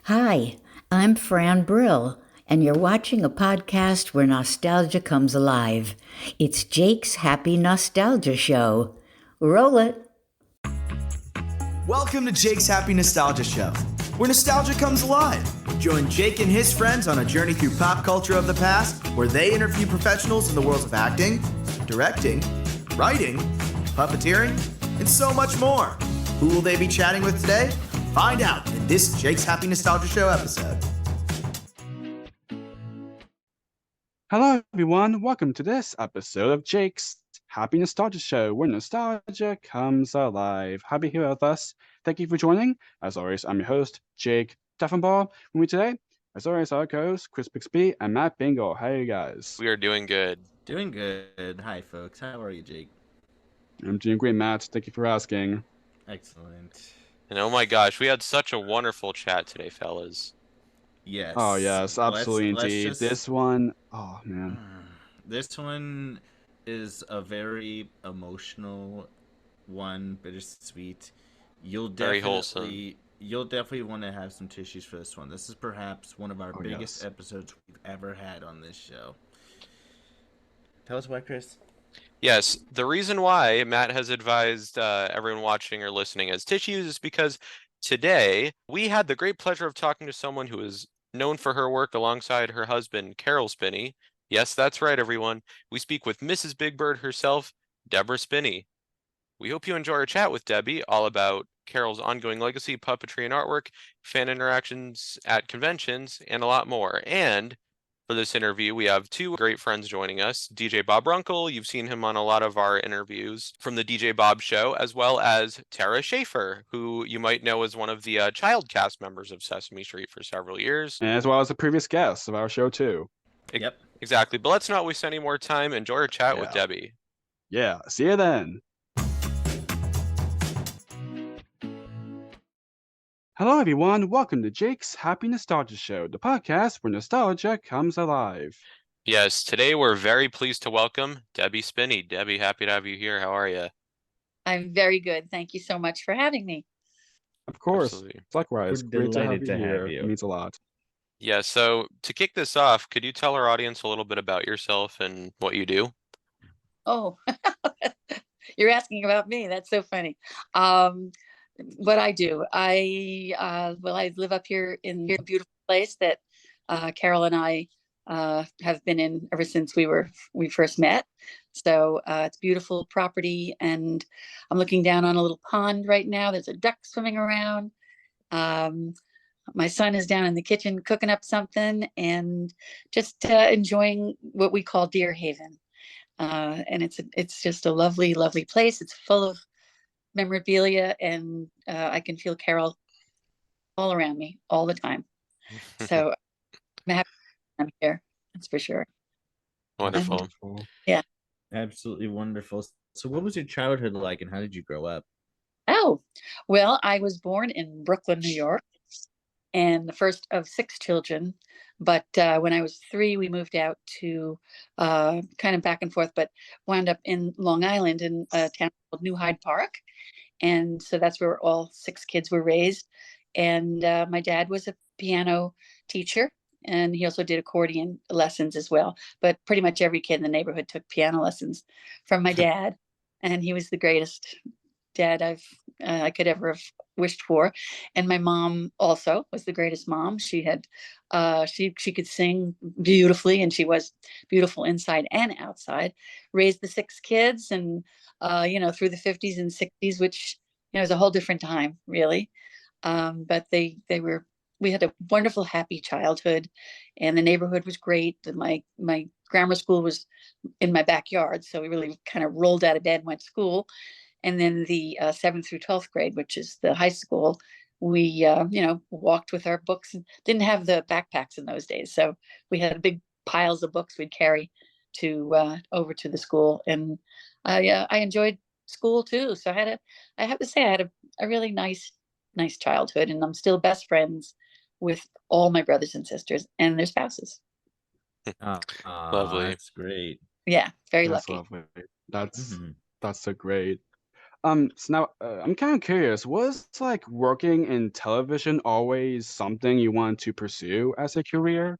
Hi, I'm Fran Brill, and you're watching a podcast where nostalgia comes alive. It's Jake's Happy Nostalgia Show. Roll it. Welcome to Jake's Happy Nostalgia Show, where nostalgia comes alive. Join Jake and his friends on a journey through pop culture of the past, where they interview professionals in the worlds of acting, directing, writing, puppeteering, and so much more. Who will they be chatting with today? Find out in this Jake's Happy Nostalgia Show episode. Hello, everyone. Welcome to this episode of Jake's Happy Nostalgia Show, where nostalgia comes alive. Happy here with us. Thank you for joining. As always, I'm your host, Jake Duffenbaugh. With me today, as always, our co-hosts, Chris Bixby and Matt Bingle. How are you guys? We are doing good. Doing good. Hi, folks. How are you, Jake? I'm doing great, Matt. Thank you for asking. Excellent. And oh my gosh, we had such a wonderful chat today, fellas. Yes. Oh, yes, absolutely indeed. This one, oh, man. This one is a very emotional one, bittersweet. You'll Very wholesome. definitely want to have some tissues for this one. This is perhaps one of our biggest episodes we've ever had on this show. Tell us why, Chris. Yes, the reason why Matt has advised everyone watching or listening as tissues is because today we had the great pleasure of talking to someone who is known for her work alongside her husband, Caroll Spinney. Yes, that's right, everyone. We speak with Mrs. Big Bird herself, Debra Spinney. We hope you enjoy our chat with Debbie, all about Caroll's ongoing legacy, puppetry and artwork, fan interactions at conventions, and a lot more. And for this interview, we have two great friends joining us. DJ Bob Runkle, you've seen him on a lot of our interviews from the DJ Bob Show, as well as Tarah Schaefer, who you might know as one of the child cast members of Sesame Street for several years. And as well as a previous guest of our show, too. Yep. Exactly. But let's not waste any more time. Enjoy our chat with Debbie. Yeah, see you then. Hello, everyone. Welcome to Jake's Happy Nostalgia Show, the podcast where nostalgia comes alive. Yes, today we're very pleased to welcome Debbie Spinney. Debbie, happy to have you here. How are you? I'm very good. Thank you so much for having me. Of course. Absolutely. Likewise. We're Great to have delighted you to here. have you. It means a lot. Yeah, so to kick this off, could you tell our audience a little bit about yourself and what you do? Oh, you're asking about me. That's so funny. What I do, I live up here in a beautiful place that Caroll and I have been in ever since we first met. So it's beautiful property, and I'm looking down on a little pond right now. There's a duck swimming around. My son is down in the kitchen cooking up something, and just enjoying what we call Deer Haven. And it's just a lovely, lovely place. It's full of memorabilia, and I can feel Caroll all around me all the time. So I'm happy I'm here. That's for sure. Wonderful. Yeah. Absolutely wonderful. So what was your childhood like, and how did you grow up? Oh, well, I was born in Brooklyn, New York, and the first of 6 children. But when I was 3, we moved out to kind of back and forth, but wound up in Long Island in a town called New Hyde Park. And so that's where all 6 kids were raised. And my dad was a piano teacher, and he also did accordion lessons as well. But pretty much every kid in the neighborhood took piano lessons from my dad. And he was the greatest dad I could ever have wished for. And my mom also was the greatest mom. She had she could sing beautifully, and she was beautiful inside and outside. Raised the 6 kids, and through the 50s and 60s, which is a whole different time, really. But we had a wonderful, happy childhood, and the neighborhood was great. And my grammar school was in my backyard, so we really kind of rolled out of bed and went to school. And then the 7th through 12th grade, which is the high school, we walked with our books, and didn't have the backpacks in those days, so we had big piles of books we'd carry to over to the school. And I enjoyed school too. So I have to say I had a really nice childhood, and I'm still best friends with all my brothers and sisters and their spouses. Lovely. That's great. Yeah, very That's lucky. lovely. That's so great. So now I'm kind of curious. Was like working in television always something you wanted to pursue as a career?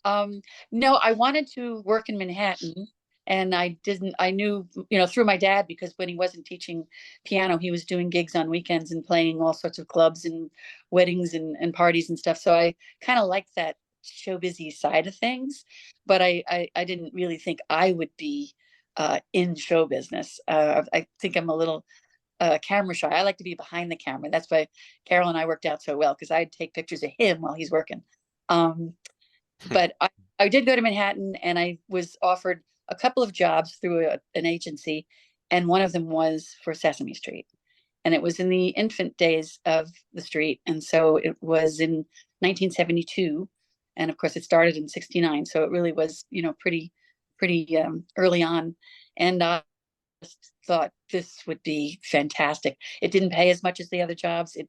No, I wanted to work in Manhattan, and I didn't. I knew, through my dad, because when he wasn't teaching piano, he was doing gigs on weekends and playing all sorts of clubs and weddings and parties and stuff. So I kind of liked that show busy side of things, but I didn't really think I would be in show business. I think I'm a little camera shy. I like to be behind the camera. That's why Caroll and I worked out so well, because I'd take pictures of him while he's working. But I did go to Manhattan, and I was offered a couple of jobs through an agency, and one of them was for Sesame Street. And it was in the infant days of the street. And so it was in 1972. And of course, it started in 69. So it really was, pretty early on. And I just thought this would be fantastic. It didn't pay as much as the other jobs. It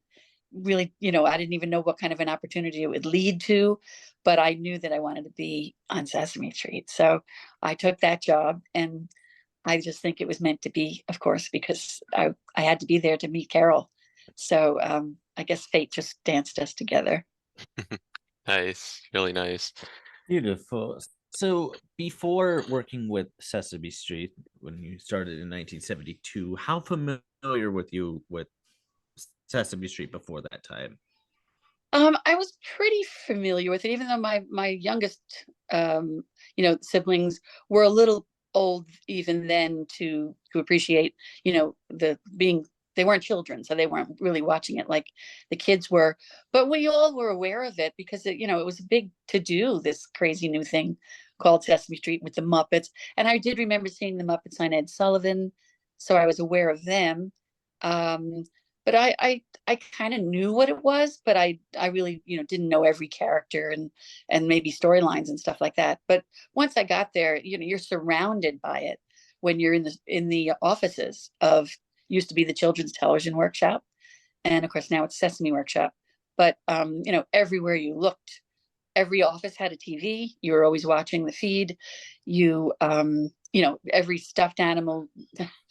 really, I didn't even know what kind of an opportunity it would lead to, but I knew that I wanted to be on Sesame Street. So I took that job, and I just think it was meant to be, of course, because I had to be there to meet Caroll. So I guess fate just danced us together. Nice, really nice. Beautiful. So before working with Sesame Street, when you started in 1972, how familiar with you with Sesame Street before that time? I was pretty familiar with it, even though my youngest, siblings were a little old even then to appreciate, they weren't children, so they weren't really watching it like the kids were. But we all were aware of it because it was a big to do, this crazy new thing called Sesame Street with the Muppets. And I did remember seeing the Muppets on Ed Sullivan, so I was aware of them. But I kind of knew what it was, but I really didn't know every character and maybe storylines and stuff like that. But once I got there, you're surrounded by it when you're in the offices of, used to be the Children's Television Workshop, and of course now it's Sesame Workshop. But everywhere you looked, every office had a TV. You were always watching the feed. Every stuffed animal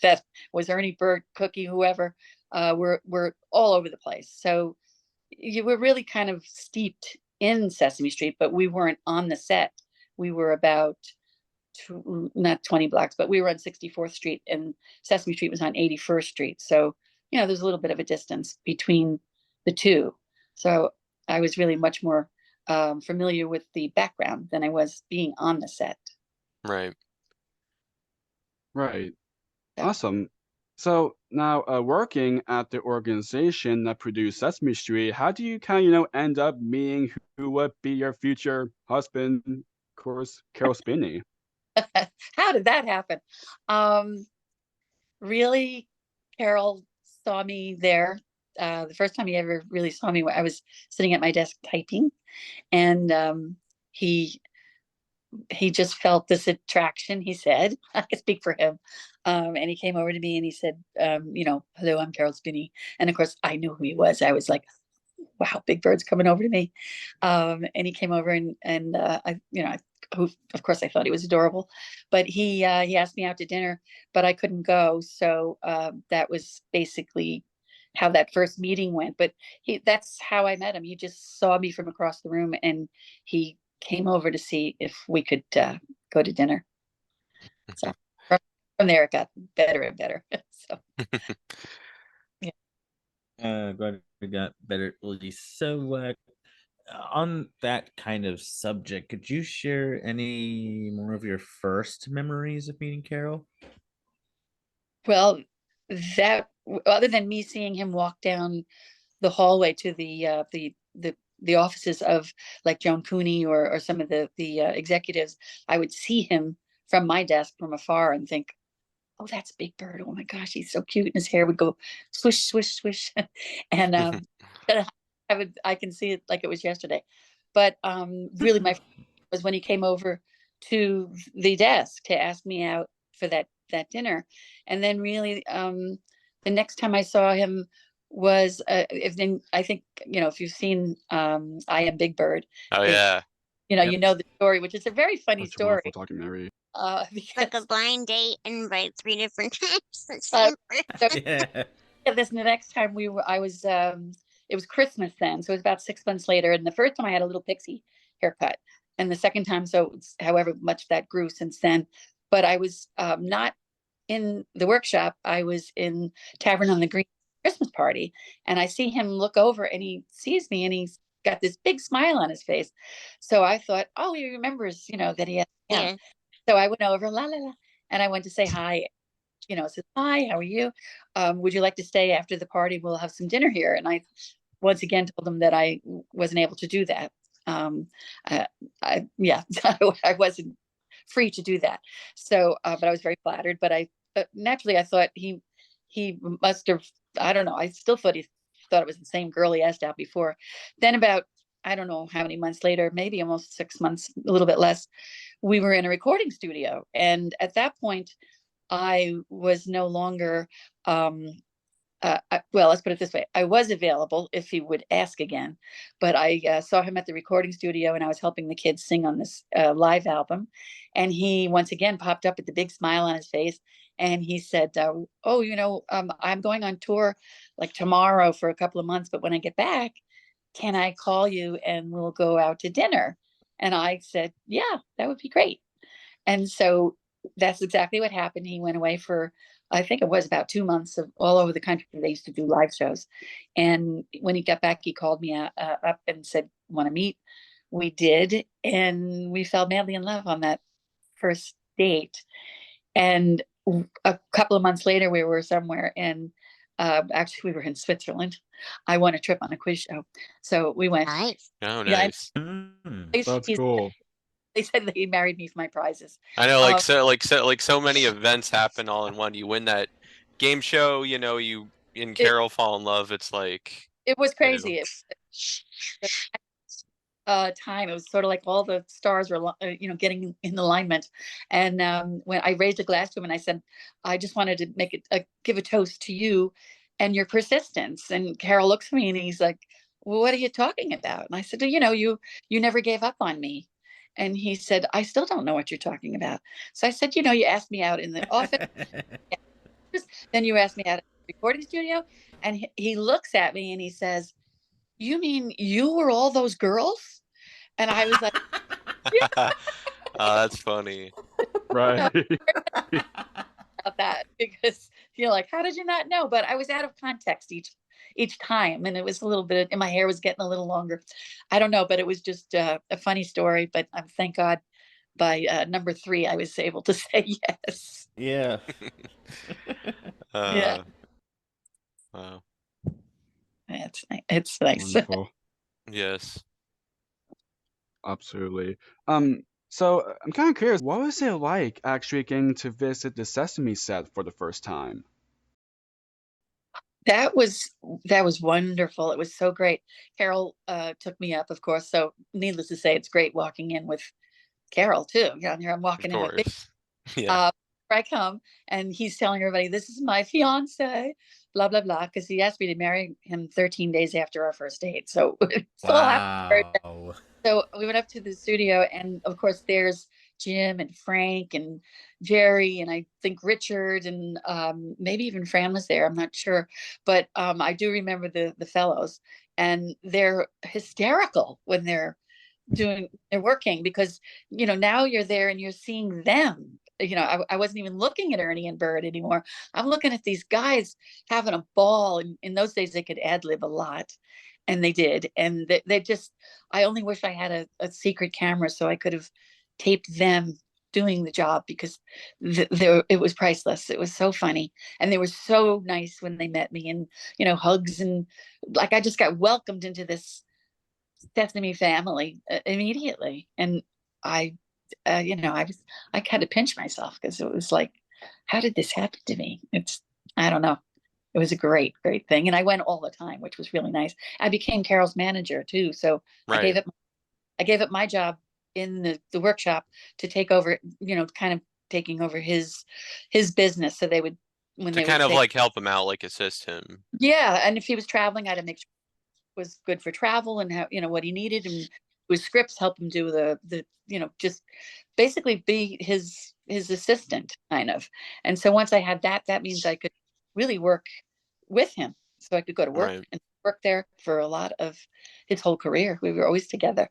that was Ernie, Bert, Cookie, whoever, were all over the place. So you were really kind of steeped in Sesame Street, but we weren't on the set. We were about not 20 blocks, but we were on 64th Street, and Sesame Street was on 81st Street. So, there's a little bit of a distance between the two. So I was really much more familiar with the background than I was being on the set. Right. Right. Yeah. Awesome. So now, working at the organization that produced Sesame Street, how do you kind of, end up meeting who would be your future husband, of course, Caroll Spinney? How did that happen? Really, Caroll saw me there. The first time he ever really saw me, I was sitting at my desk typing, and he just felt this attraction, he said. I could speak for him. And he came over to me and he said, hello, I'm Caroll Spinney. And of course, I knew who he was. I was like, wow, Big Bird's coming over to me. And he came over and of course I thought he was adorable, but he asked me out to dinner, but I couldn't go. So that was basically how that first meeting went. But that's how I met him. He just saw me from across the room, and he came over to see if we could go to dinner. So from there it got better and better. So yeah. Glad we got better. So on that kind of subject, could you share any more of your first memories of meeting Caroll? Well, that, other than me seeing him walk down the hallway to the offices of like Joan Cooney or some of the executives, I would see him from my desk from afar and think, oh, that's Big Bird. Oh my gosh, he's so cute. And his hair would go swish, swish, swish. And I can see it like it was yesterday. But really my was when he came over to the desk to ask me out for that dinner. And then really the next time I saw him was I think, if you've seen I Am Big Bird. Oh yeah. you know the story, which is a very funny Such a story. wonderful documentary. Like a blind date and invite 3 different times. So Yeah. this the next time I was it was Christmas then, so it was about 6 months later. And the first time I had a little pixie haircut, and the second time, so it's however much that grew since then. But I was not in the workshop. I was in Tavern on the Green Christmas party, and I see him look over, and he sees me, and he's got this big smile on his face. So I thought, oh, he remembers, that he has. Yeah. So I went over, la la la, and I went to say hi. Said, hi, how are you? Would you like to stay after the party? We'll have some dinner here. And I once again told them that I wasn't able to do that. I wasn't free to do that. So, but I was very flattered. But naturally I thought he must have, I don't know. I still thought he thought it was the same girl he asked out before. Then about, I don't know how many months later, maybe almost 6 months, a little bit less, we were in a recording studio. And at that point, I was no longer, well, let's put it this way. I was available if he would ask again, but I saw him at the recording studio, and I was helping the kids sing on this live album. And he once again popped up with the big smile on his face. And he said, oh, I'm going on tour like tomorrow for a couple of months, but when I get back, can I call you and we'll go out to dinner? And I said, yeah, that would be great. And so that's exactly what happened. He went away for, I think it was about 2 months of all over the country. They used to do live shows. And when he got back, he called me up and said, want to meet? We did. And we fell madly in love on that first date. And a couple of months later, we were somewhere, and actually we were in Switzerland. I won a trip on a quiz show. So we went. Nice. Oh, Yeah, nice. That's cool. They said that he married me for my prizes. I know, so many events happen all in one. You win that game show, you and Caroll fall in love. It's like it was crazy. Time. It was sort of like all the stars were, getting in alignment. And when I raised a glass to him and I said, I just wanted to give a toast to you and your persistence. And Caroll looks at me and he's like, well, what are you talking about? And I said, you never gave up on me. And he said, I still don't know what you're talking about. So I said, you asked me out in the office. Then you asked me out at the recording studio. And he looks at me and he says, you mean you were all those girls? And I was like, yeah. Oh, that's funny. Right. About that, because like, how did you not know? But I was out of context each time, and it was a little bit, and my hair was getting a little longer. I don't know, but it was just a funny story. But thank God, by number 3, I was able to say yes. Yeah. Yeah. Wow. It's nice. Wonderful. Yes. Absolutely. So I'm kind of curious, what was it like actually getting to visit the Sesame set for the first time? That was wonderful. It was so great. Caroll took me up, of course. So needless to say, it's great walking in with Caroll too. Here I'm walking in with Bixby. Yeah. I come and he's telling everybody, this is my fiance, blah, blah, blah. Because he asked me to marry him 13 days after our first date. So Wow. So we went up to the studio, and of course there's Jim and Frank and Jerry, and I think Richard, and maybe even Fran was there. I'm not sure. But I do remember the fellows, and they're hysterical when they're working, because now you're there and you're seeing them. I wasn't even looking at Ernie and Bert anymore. I'm looking at these guys having a ball. And in those days they could ad-lib a lot, and they did. And they just, I only wish I had a secret camera so I could have taped them doing the job, because it was priceless. It was so funny, and they were so nice when they met me, and hugs, and like I just got welcomed into this Sesame family immediately. And I kind of pinched myself, because it was like, how did this happen to me? I don't know. It was a great, great thing. And I went all the time, which was really nice. I became Caroll's manager too. So Right. I gave up my job in the workshop to take over, kind of taking over his business. So they would, when they kind would of like help him out, like assist him. yeah. And if he was traveling, I had to make sure it was good for travel, and how, what he needed. And his scripts, help him do the just basically be his assistant kind of. And so once I had that, that means I could really work with him. So I could go to work Right. and work there for a lot of his whole career. We were always together.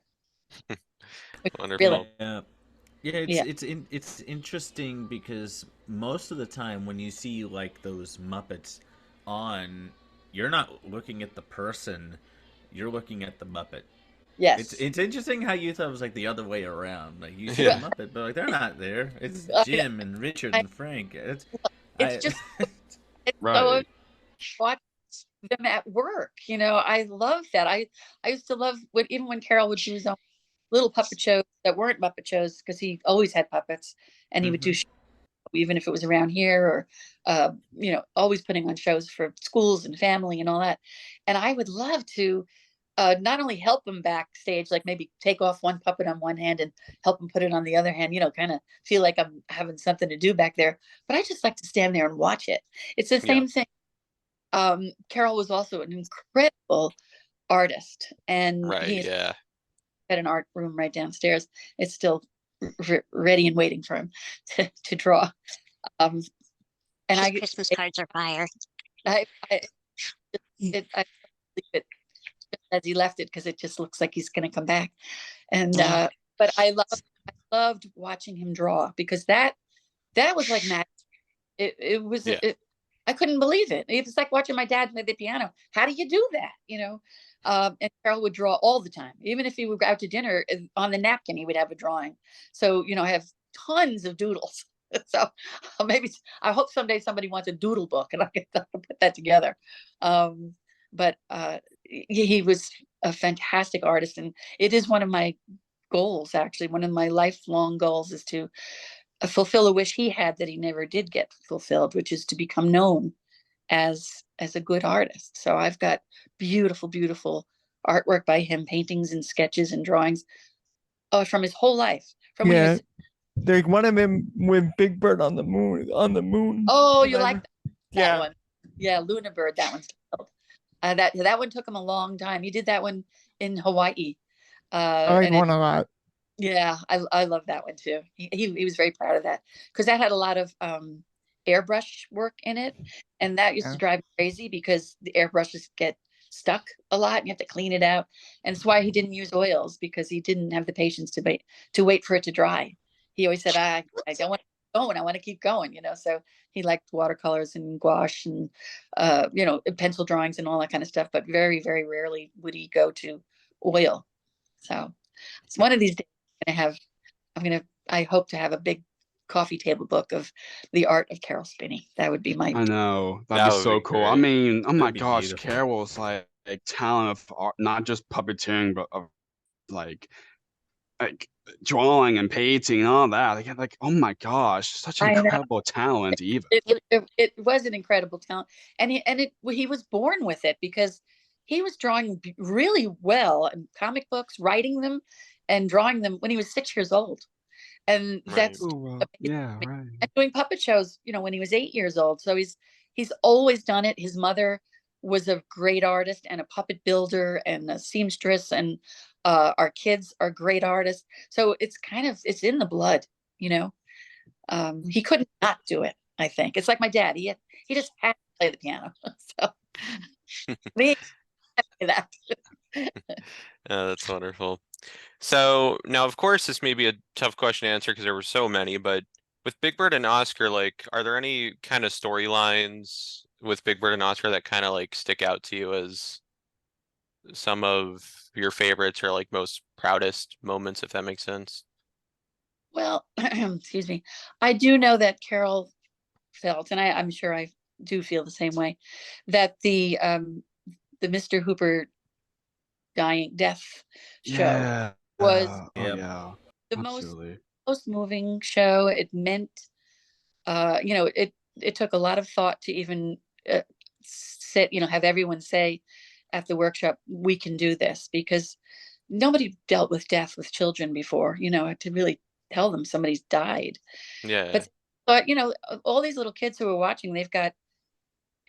Wonderful. Really, Yeah, it's interesting because most of the time when you see like those Muppets on, you're not looking at the person, you're looking at the Muppet. yes. It's interesting how you thought it was like the other way around. Like you see Yeah. the Muppet, but like they're not there. It's Jim and Richard and Frank. It's I- just it's Right. so watch them at work. I love that. I used to love even when Caroll would do his own little puppet shows that weren't Muppet shows, because he always had puppets, and he would do even if it was around here, or always putting on shows for schools and family and all that. And I would love to not only help him backstage, like maybe take off one puppet on one hand and help him put it on the other hand, kind of feel like I'm having something to do back there. But I just like to stand there and watch it. It's the same thing. Caroll was also an incredible artist, and Right. he's Yeah. at an art room right downstairs. It's still ready and waiting for him to draw. And His Christmas cards are fire. I leave it as he left it, because it just looks like he's going to come back. And but I loved watching him draw, because that was like magic. It was I couldn't believe it. It was like watching my dad play the piano. How do you do that? And Caroll would draw all the time. Even if he would go out to dinner, on the napkin he would have a drawing. So I have tons of doodles. So maybe I hope someday somebody wants a doodle book and I can put that together. But he was a fantastic artist, and it is one of my goals. Actually, one of my lifelong goals is to fulfill a wish he had that he never did get fulfilled, which is to become known as a good artist. So I've got beautiful, beautiful artwork by him, paintings and sketches and drawings from his whole life. From when he was, there's one of him with Big Bird on the moon. oh, you like that Yeah. one? Yeah, Luna Bird, that one's called. That one took him a long time. He did that one in Hawaii. I like one a lot. Yeah, I love that one too. He was very proud of that, because that had a lot of airbrush work in it, and that used to drive me crazy, because the airbrushes get stuck a lot and you have to clean it out. And that's why he didn't use oils, because he didn't have the patience to wait for it to dry. He always said, I don't want to keep going, I want to keep going, so he liked watercolors and gouache and pencil drawings and all that kind of stuff, but very, very rarely would he go to oil. So it's one of these days I hope to have a big coffee table book of the art of Caroll Spinney. That would be my I know. That That'd be would so be cool. I great. mean, oh my That'd be gosh, beautiful. Carol's like talent of art, not just puppeteering, but of like drawing and painting and all that. Like oh my gosh, such I know. incredible talent, even. It was an incredible talent, and he was born with it, because he was drawing really well in comic books, writing them and drawing them when he was 6 years old. And Right. that's Oh, well, yeah, right. and doing puppet shows, when he was 8 years old. So he's always done it. His mother was a great artist and a puppet builder and a seamstress, and our kids are great artists. So it's in the blood, he couldn't not do it. I think it's like my dad. He just had to play the piano. So me, that. That's wonderful. So now, of course, this may be a tough question to answer because there were so many, but with Big Bird and Oscar, like, are there any kind of storylines with Big Bird and Oscar that kind of like stick out to you as some of your favorites or like most proudest moments, if that makes sense? Well, excuse me. I do know that Caroll felt, and I'm sure I do feel the same way, that the Mr. Hooper death show was yeah, the absolutely. most moving show. It meant, it took a lot of thought to even have everyone say at the workshop, we can do this, because nobody dealt with death with children before, to really tell them somebody's died. Yeah. But all these little kids who are watching, they've got,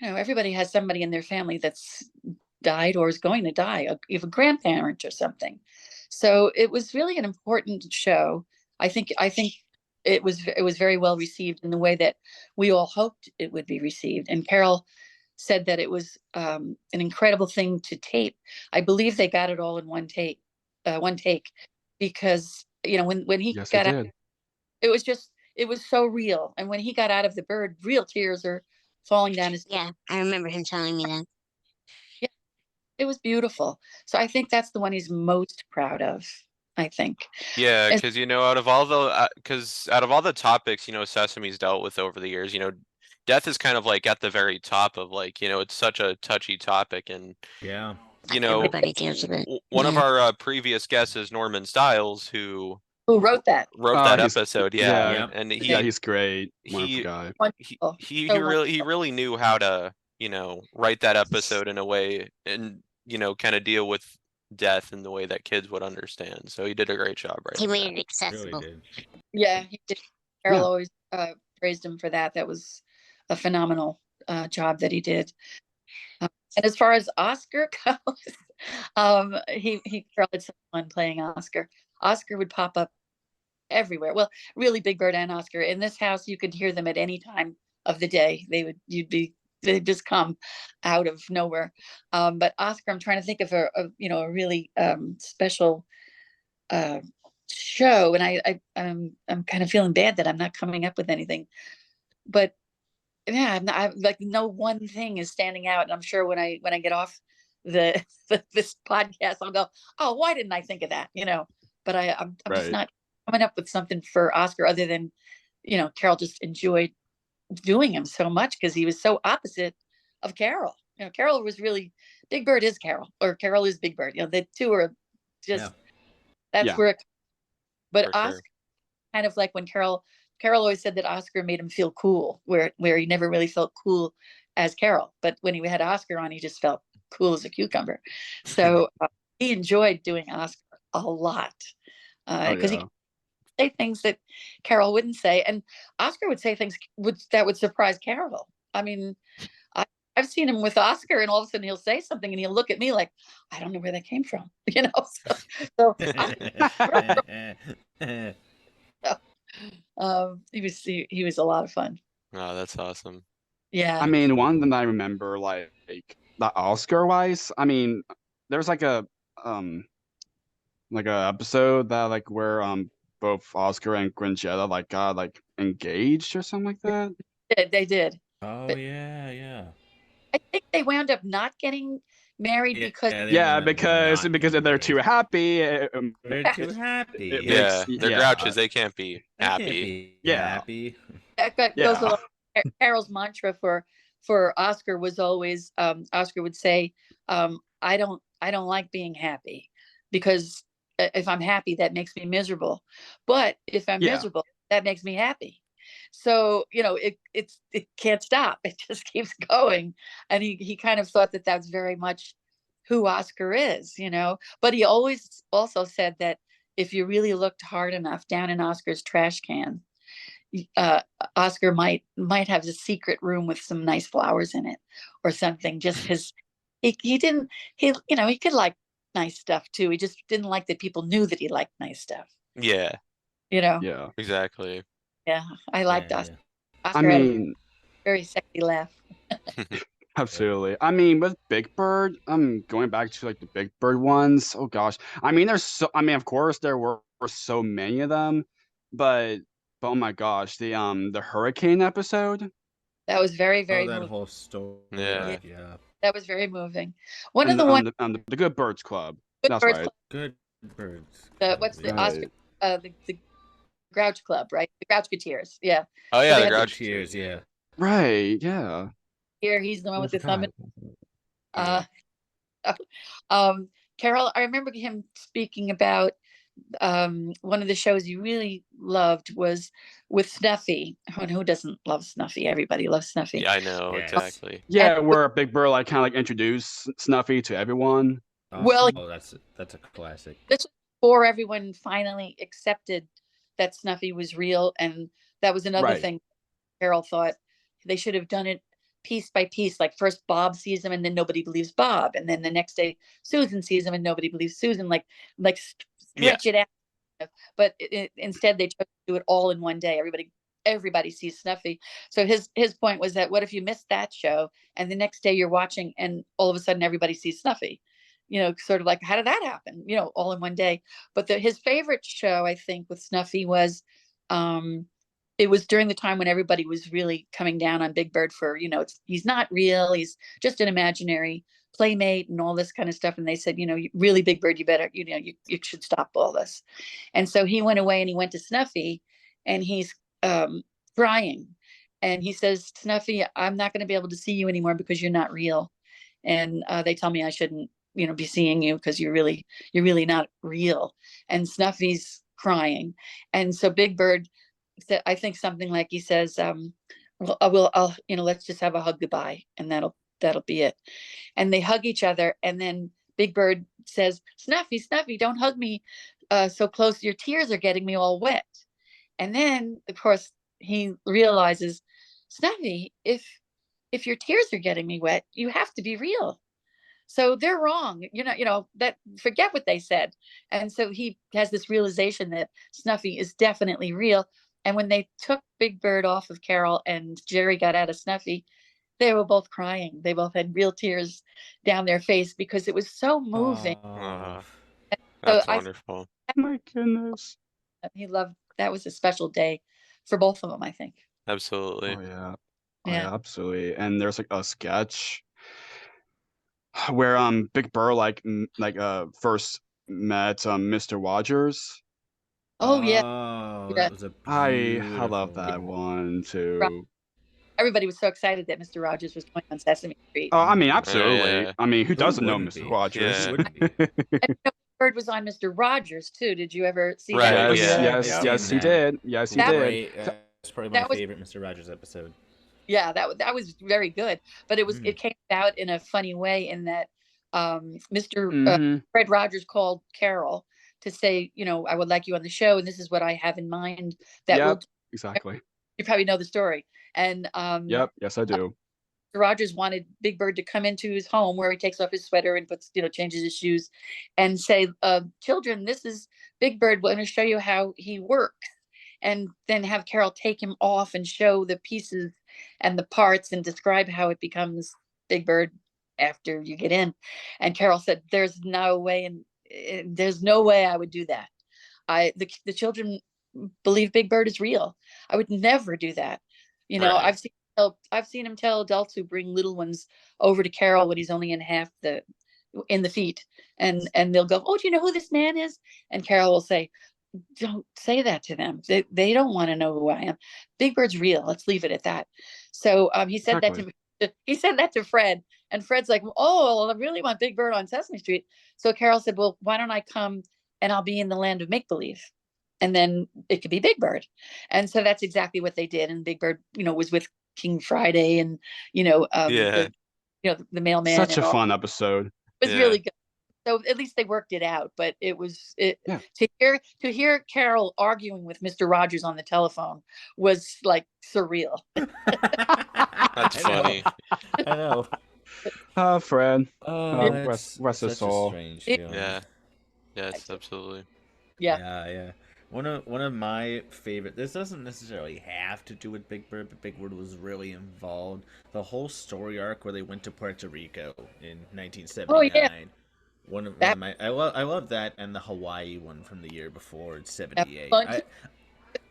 everybody has somebody in their family that's died or is going to die, if a grandparent or something. So it was really an important show. I think it was very well received in the way that we all hoped it would be received. And Caroll said that it was an incredible thing to tape. I believe they got it all in one take, because when he Yes, got it out, did. it was so real. And when he got out of the bird, real tears are falling down his. Yeah, I remember him telling me that. Yeah, it was beautiful. So I think that's the one he's most proud of, I think. Yeah, And- because out of all the topics Sesame's dealt with over the years, death is kind of like at the very top of it's such a touchy topic, and Yeah. Everybody deals with it. one of Yeah. our previous guests is Norman Stiles, who Who wrote that? that He's- episode. yeah. Yeah, and he's great. Wonderful he- guy. Wonderful. he So really knew how to write that episode in a way, and kind of deal with death in the way that kids would understand. So he did a great job He writing made that. it accessible. Really did. Yeah, he did. Caroll Yeah. always praised him for that. That was a phenomenal job that he did. And as far as Oscar goes, he Caroll had some fun playing Oscar. Oscar would pop up everywhere. Well, really, Big Bird and Oscar. In this house, you could hear them at any time of the day. They'd just come out of nowhere. But Oscar, I'm trying to think of a really special show, and I'm kind of feeling bad that I'm not coming up with anything. But yeah, I'm like, no one thing is standing out, and I'm sure when I get off this podcast, I'll go, oh, why didn't I think of that? But I'm just Right. not coming up with something for Oscar other than Caroll just enjoyed doing him so much because he was so opposite of Caroll. Caroll was really, Big Bird is Caroll, or Caroll is Big Bird. The two are just that's Yeah. where it, but For sure. Oscar kind of like when Caroll always said that Oscar made him feel cool, where he never really felt cool as Caroll, but when he had Oscar on, he just felt cool as a cucumber. So he enjoyed doing Oscar a lot because he say things that Caroll wouldn't say, and Oscar would say things that would surprise Caroll. I mean, I've seen him with Oscar, and all of a sudden he'll say something, and he'll look at me like, I don't know where that came from, So he was a lot of fun. Oh, that's awesome. Yeah. I mean, one that I remember, like the Oscar-wise. I mean, there's like a episode that where both Oscar and Grinchetta got engaged or something like that. They did. Oh, But- yeah. I think they wound up not getting married because Because they're too happy. They're too happy. It Yeah, makes- they're yeah. grouches. They can't be They can't happy. be Yeah. happy. that goes Yeah. along. Carol's mantra for Oscar was always Oscar would say, I don't like being happy, because if I'm happy, that makes me miserable. But if I'm Yeah. miserable, that makes me happy. So it can't stop. It just keeps going. And he kind of thought that that's very much who Oscar is, But he always also said that if you really looked hard enough down in Oscar's trash can, Oscar might have a secret room with some nice flowers in it or something, just because he could like nice stuff too. He just didn't like that people knew that he liked nice stuff. Yeah, Yeah. exactly. Yeah, I liked Yeah, Oscar. I Oscar had a mean, very sexy laugh. absolutely. I mean, with Big Bird, I'm going back to the Big Bird ones. Oh gosh. I mean, of course there were so many of them, but oh my gosh, the hurricane episode. That was very, very that moving. whole story. Yeah. Yeah. That was very moving. One And of the ones, the Good Birds Club. Good That's Birds right. Good birds. what's the Right. Oscar, the Grouch Club, right? The Grouchketeers. Yeah. Oh So yeah, they the had the grouch. Cheers, yeah. Right. Yeah. Here, he's the one with the thumb. Yeah. Caroll, I remember him speaking about one of the shows he really loved was with Snuffy. Who doesn't love Snuffy? Everybody loves Snuffy. Yeah, I know Yes. exactly. Yeah, where Big Bird kind of introduced Snuffy to everyone. Oh, Well- that's a classic. This was before everyone finally accepted that Snuffy was real, and that was another Right. thing Caroll thought they should have done it piece by piece. Like first Bob sees him and then nobody believes Bob, and then the next day Susan sees him and nobody believes Susan. Like stretch it out. But instead they chose to do it all in one day. Everybody sees Snuffy. So his point was that what if you missed that show and the next day you're watching and all of a sudden everybody sees Snuffy? Sort of like, how did that happen? All in one day. But his favorite show, I think, with Snuffy was, it was during the time when everybody was really coming down on Big Bird for, he's not real, he's just an imaginary playmate and all this kind of stuff. And they said, really, Big Bird, you better, you should stop all this. And so he went away and he went to Snuffy, and he's crying. And he says, Snuffy, I'm not going to be able to see you anymore because you're not real. And they tell me I shouldn't, be seeing you because you're really not real. And Snuffy's crying. And so Big Bird said, I think something like, he says, I'll let's just have a hug goodbye, and that'll be it. And they hug each other, and then Big Bird says, Snuffy, don't hug me so close, your tears are getting me all wet. And then of course he realizes, Snuffy, if your tears are getting me wet, you have to be real. So they're wrong, that forget what they said. And so he has this realization that Snuffy is definitely real. And when they took Big Bird off of Caroll and Jerry got out of Snuffy, they were both crying. They both had real tears down their face because it was so moving. That's wonderful. My goodness. He loved, that was a special day for both of them, I think. Absolutely. Oh yeah. Yeah. Absolutely. And there's like a sketch where Big Bird first met Mr. Rogers. Oh yeah. That was I love that one too. Everybody was so excited that Mr. Rogers was going on Sesame Street. Oh, I mean, absolutely. Yeah. I mean, who doesn't know wouldn't Mr. be? Rogers? Yeah. And Bird was on Mr. Rogers too. Did you ever see Right, that? Yes, he did. Yes, he That did. That's probably my that was- favorite Mr. Rogers episode. Yeah, that was very good. But it came out in a funny way in that Mr. Fred Rogers called Caroll to say, I would like you on the show, and this is what I have in mind that will. Exactly. You probably know the story. And Yep. Yes, I do. Rogers wanted Big Bird to come into his home where he takes off his sweater and puts, changes his shoes, and say, children, this is Big Bird. We're going to show you how he works. And then have Caroll take him off and show the pieces and the parts and describe how it becomes Big Bird after you get in. And Caroll said, there's no way I would do that. The children believe Big Bird is real. I would never do that. Right. I've seen him tell adults who bring little ones over to Caroll when he's only in the feet, and they'll go, oh, do you know who this man is? And Caroll will say, don't say that to them. They don't want to know who I am. Big Bird's real. Let's leave it at that. So he said that to Fred, and Fred's like, oh, I really want Big Bird on Sesame Street. So Caroll said, well, why don't I come and I'll be in the land of make-believe, and then it could be Big Bird. And so that's exactly what they did. And Big Bird, was with King Friday and, the mailman. Such a fun episode. It was really good. So at least they worked it out. But to hear Caroll arguing with Mr. Rogers on the telephone was like surreal. That's funny. I know. Fred. Rest his soul. Yeah. Yes, absolutely. Yeah. One of my favorite. This doesn't necessarily have to do with Big Bird, but Big Bird was really involved. The whole story arc where they went to Puerto Rico in 1979. Oh yeah. One of my. I love that, and the Hawaii one from the year before in '78.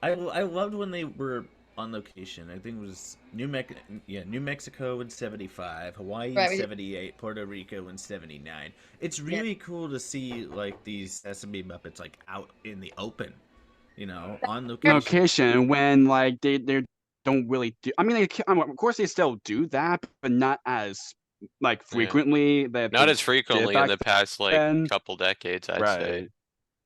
I loved when they were on location. I think it was New Mexico in '75, Hawaii in '78, Puerto Rico in '79. It's really cool to see like these Sesame Muppets like out in the open, on location when like they don't really do. I mean, of course they still do that, but not as like frequently. Not as frequently in the past couple decades, I'd say.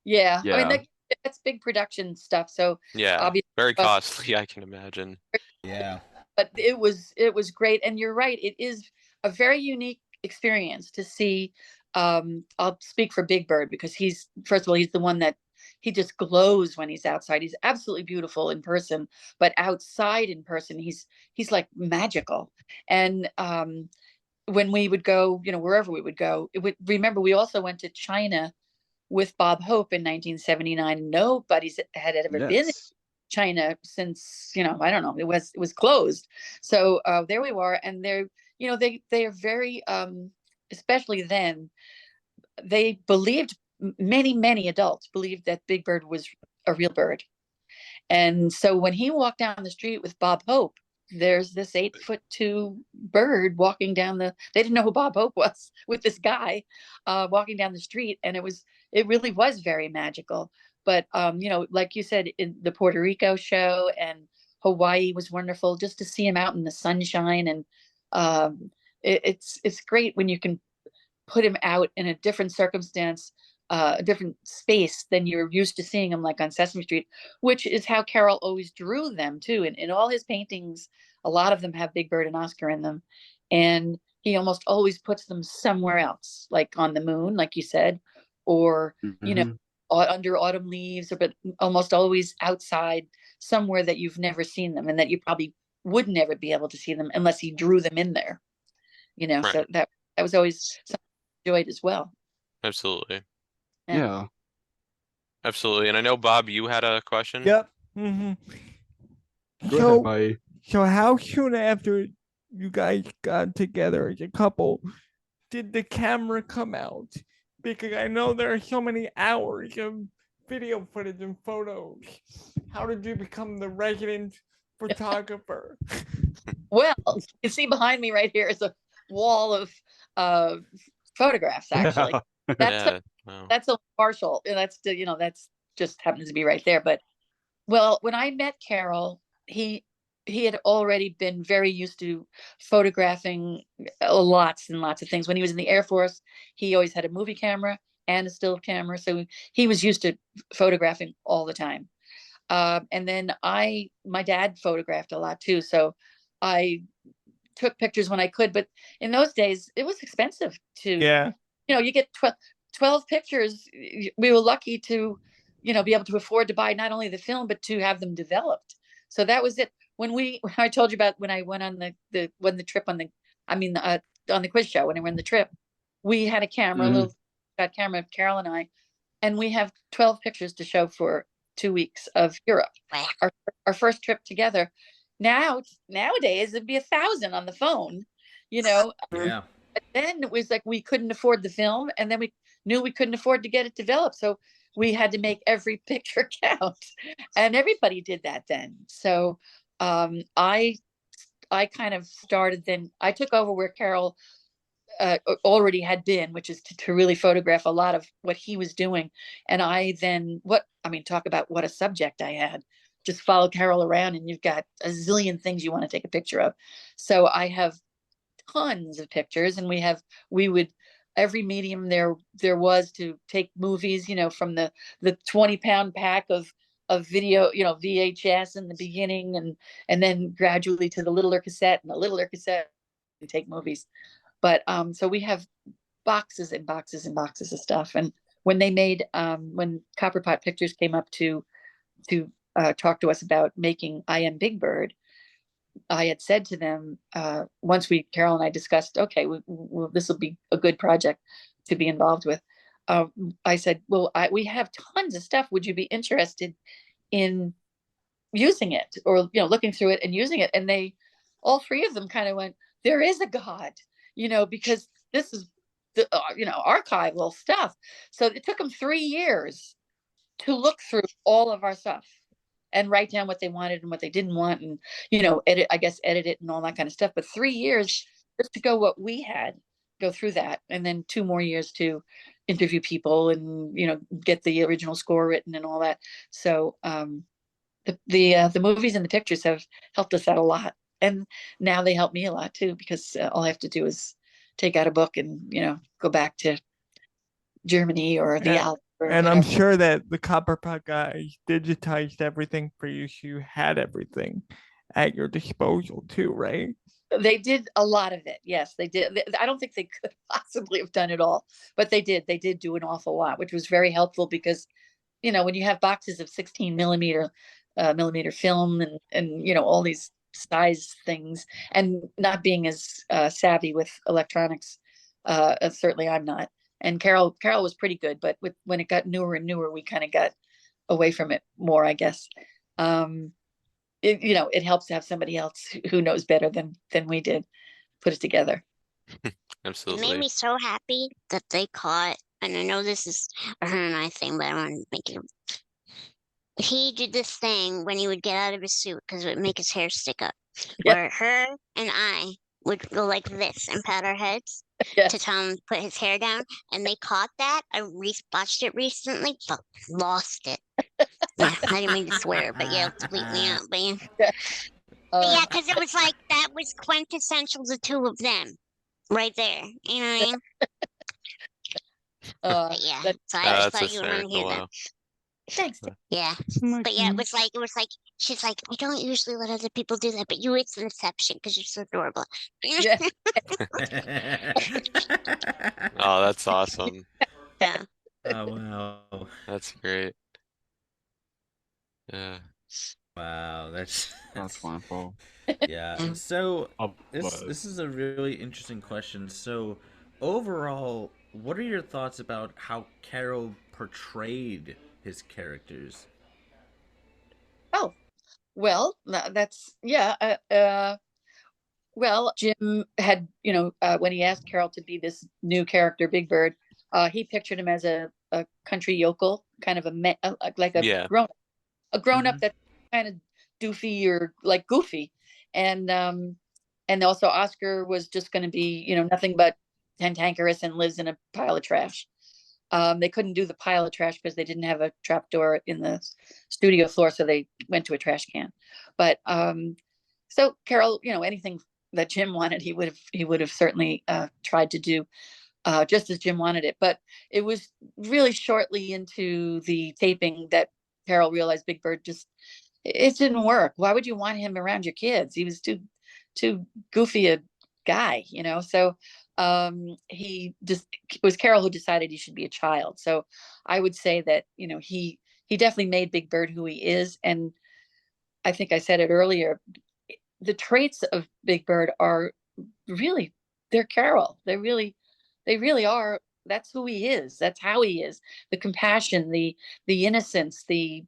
Yeah. I mean, that's big production stuff. So obviously, very costly, I can imagine. Yeah. But it was great, and you're right. It is a very unique experience to see. I'll speak for Big Bird because he's the one that he just glows when he's outside. He's absolutely beautiful in person, but outside in person, he's like magical. And when we would go, wherever we would go, remember, we also went to China with Bob Hope in 1979. Nobody's had ever been in China since, I don't know, it was closed. So there we were, and they're, they are very, especially then, they believed, many adults believed that Big Bird was a real bird. And so when he walked down the street with Bob Hope, there's this 8'2" bird walking down they didn't know who Bob Hope was, with this guy walking down the street. And it really was very magical. But, like you said, in the Puerto Rico show, and Hawaii was wonderful, just to see him out in the sunshine. And it's great when you can put him out in a different circumstance, a different space than you're used to seeing him, like on Sesame Street, which is how Caroll always drew them too. And in all his paintings, a lot of them have Big Bird and Oscar in them. And he almost always puts them somewhere else, like on the moon, like you said, or, under autumn leaves, but almost always outside somewhere that you've never seen them, and that you probably would never be able to see them unless he drew them in there, Right. So that was always something I enjoyed as well. Absolutely. Yeah. Absolutely. And I know, Bob, you had a question. Yep. Go ahead, buddy. So how soon after you guys got together as a couple did the camera come out? Because I know there are so many hours of video footage and photos. How did you become the resident photographer? Well, you see behind me right here is a wall of photographs, actually. That's a partial, and that's that's just happens to be right there. But when I met Caroll, he had already been very used to photographing lots and lots of things. When he was in the Air Force, he always had a movie camera and a still camera, so he was used to photographing all the time. And then my dad photographed a lot too, so I took pictures when I could. But in those days, it was expensive to you get 12 pictures. We were lucky to, be able to afford to buy not only the film, but to have them developed. So that was it. When I told you about when I went on the trip on the quiz show, when I went on the trip, we had a camera, a little camera of Caroll and I, and we have 12 pictures to show for 2 weeks of Europe. Our first trip together. Nowadays it'd be 1,000 on the phone, Yeah. But then it was like we couldn't afford the film, and then we knew we couldn't afford to get it developed, so we had to make every picture count, and everybody did that then. So I kind of started then. I took over where Caroll already had been, which is to really photograph a lot of what he was doing. And I then talk about what a subject I had. Just follow Caroll around and you've got a zillion things you want to take a picture of. So I have tons of pictures, and we would every medium there was to take movies, from the 20-pound pack of video, VHS in the beginning, and then gradually to the littler cassette and take movies. But so we have boxes and boxes and boxes of stuff. And when they made when Copperpot Pictures came up to talk to us about making I Am Big Bird, I had said to them, once Caroll and I discussed, okay, this will be a good project to be involved with. I said, well, we have tons of stuff. Would you be interested in using it, or, looking through it and using it? And all three of them kind of went, there is a God, because this is the, archival stuff. So it took them 3 years to look through all of our stuff and write down what they wanted and what they didn't want, and edit it and all that kind of stuff. But 3 years just to go through that, and then 2 more years to interview people and get the original score written and all that. So the movies and the pictures have helped us out a lot, and now they help me a lot too, because all I have to do is take out a book and go back to Germany or the Alps. And I'm sure that the Copperpot guys digitized everything for you, so you had everything at your disposal too, right? They did a lot of it. Yes, they did. I don't think they could possibly have done it all, but they did. They did do an awful lot, which was very helpful, because when you have boxes of 16 millimeter film and all these size things, and not being as savvy with electronics, certainly I'm not. And Caroll was pretty good, but when it got newer and newer, we kind of got away from it more, I guess. It helps to have somebody else who knows better than we did put it together. It Absolutely. made me so happy that they caught, and I know this is a her and I thing, but I want to make it. He did this thing when he would get out of his suit because it would make his hair stick up. Yep. Where her and I would go like this and pat our heads Yes. to tell him to put his hair down, and they caught that. I watched it recently, but lost it. Yeah, I didn't mean to swear, but yeah, bleep me out, man. But yeah, because it was like that was quintessential, the two of them, right there. You know what I mean? But yeah, so I just thought you were going to hear that. Thanks. Yeah, but yeah, it was like she's like, I don't usually let other people do that, but you, it's an exception because you're so adorable. Yeah. Oh, that's awesome. Yeah. Oh wow. That's great. Yeah. Wow, That's wonderful. yeah. So Oh, this is a really interesting question. So overall, what are your thoughts about how Caroll portrayed his characters? Oh, well, that's yeah. Well, Jim had, when he asked Caroll to be this new character, Big Bird, he pictured him as a country yokel, kind of like a Yeah. grown up that's kind of doofy or like goofy, and also Oscar was just going to be, nothing but cantankerous and lives in a pile of trash. They couldn't do the pile of trash because they didn't have a trap door in the studio floor, so they went to a trash can. But so Caroll, anything that Jim wanted, he would have certainly tried to do just as Jim wanted it. But it was really shortly into the taping that Caroll realized Big Bird it didn't work. Why would you want him around your kids? He was too goofy a guy, So it was Caroll who decided he should be a child. So I would say that he definitely made Big Bird who he is, and I think I said it earlier. The traits of Big Bird are really, they're Caroll. They really are. That's who he is. That's how he is. The compassion, the innocence, the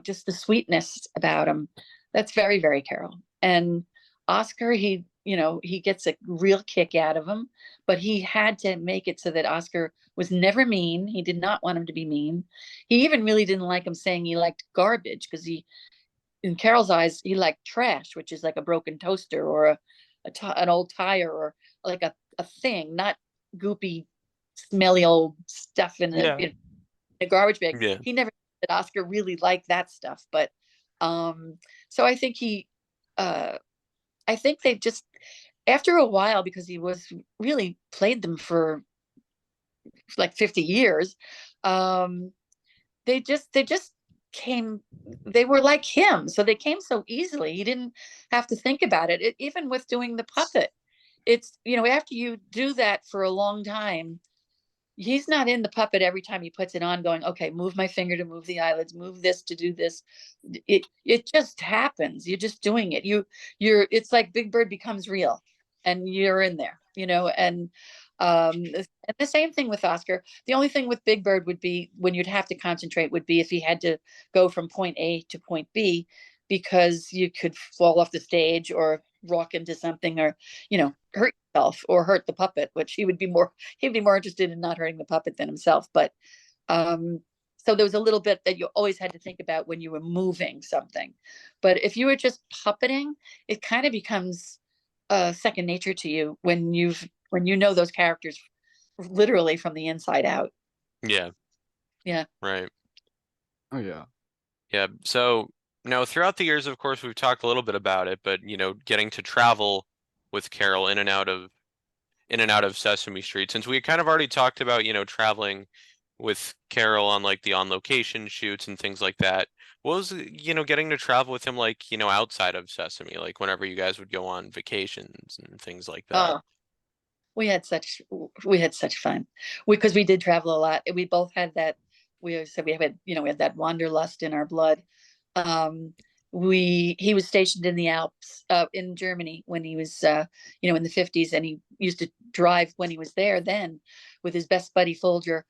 just the sweetness about him. That's very, very Caroll. And Oscar, he gets a real kick out of him, but he had to make it so that Oscar was never mean. He did not want him to be mean. He even really didn't like him saying he liked garbage, because in Caroll's eyes, he liked trash, which is like a broken toaster or an old tire, or like a thing, not goopy, smelly old stuff in a garbage bag. Yeah. He never said that Oscar really liked that stuff. But so I think I think they just, after a while, because he was really played them for like 50 years, they just they were like him. So they came so easily. He didn't have to think about it. Even with doing the puppet, it's, after you do that for a long time, he's not in the puppet every time he puts it on going, okay, move my finger to move the eyelids, move this to do this. It just happens. You're just doing it. It's like Big Bird becomes real and you're in there, and the same thing with Oscar. The only thing with Big Bird would be, when you'd have to concentrate, would be if he had to go from point A to point B, because you could fall off the stage or walk into something, or, hurt yourself or hurt the puppet, which he'd be more interested in not hurting the puppet than himself. But so there was a little bit that you always had to think about when you were moving something. But if you were just puppeting, it kind of becomes second nature to you when you know those characters literally from the inside out. Yeah. Yeah. Right. Oh yeah. Yeah. So now, throughout the years, of course, we've talked a little bit about it, but getting to travel with Caroll in and out of Sesame Street, since we kind of already talked about traveling with Caroll on like the on location shoots and things like that. What was getting to travel with him like outside of Sesame, like whenever you guys would go on vacations and things like that? We had such fun, because we did travel a lot. We both had that we said we had, we had that wanderlust in our blood. He was stationed in the Alps, in Germany when he was, in the 50s, and he used to drive when he was there then with his best buddy Folger.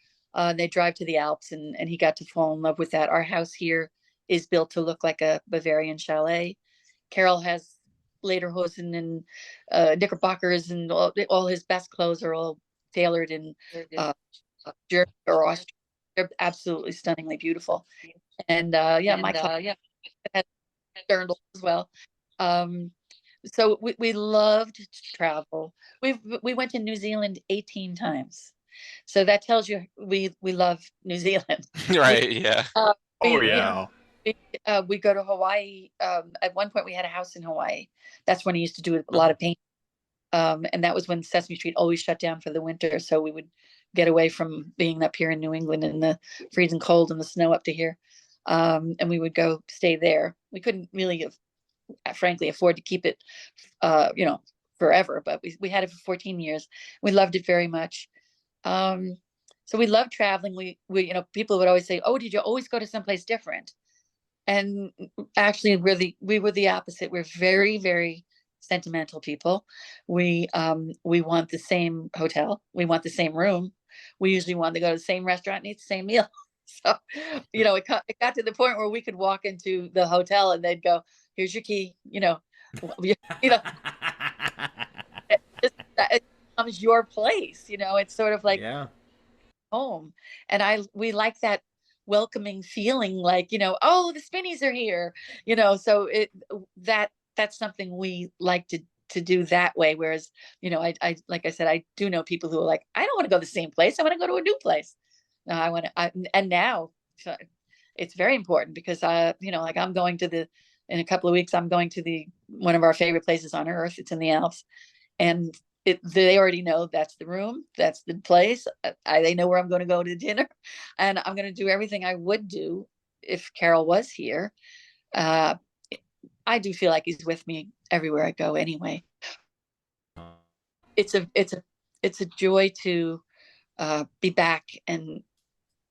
They drive to the Alps, and he got to fall in love with that. Our house here is built to look like a Bavarian chalet. Caroll has lederhosen and knickerbockers, and all his best clothes are all tailored in Germany or Austria. They're absolutely stunningly beautiful. And my client had dirndl as well. So we loved to travel. We went to New Zealand 18 times. So that tells you we love New Zealand. Right, yeah. We go to Hawaii. At one point we had a house in Hawaii. That's when he used to do a lot of painting. And that was when Sesame Street always shut down for the winter. So we would get away from being up here in New England in the freezing cold and the snow up to here. And we would go stay there. We couldn't really, frankly, afford to keep it, forever, but we had it for 14 years. We loved it very much. So we loved traveling. We people would always say, "Oh, did you always go to someplace different?" And actually, we were the opposite. We're very, very sentimental people. We want the same hotel. We want the same room. We usually want to go to the same restaurant and eat the same meal. So, it got to the point where we could walk into the hotel and they'd go, "Here's your key." It becomes your place. It's sort of like home. And we like that welcoming feeling, like, oh, the Spinneys are here. So that's something we like to do that way. Whereas, I like I said, I do know people who are like, I don't want to go to the same place. I want to go to a new place. No, and now it's very important because like I'm going to in a couple of weeks, I'm going to one of our favorite places on earth. It's in the Alps, and they already know that's the room, that's the place. They know where I'm going to go to dinner, and I'm going to do everything I would do if Caroll was here. I do feel like he's with me everywhere I go anyway. It's a joy to be back, and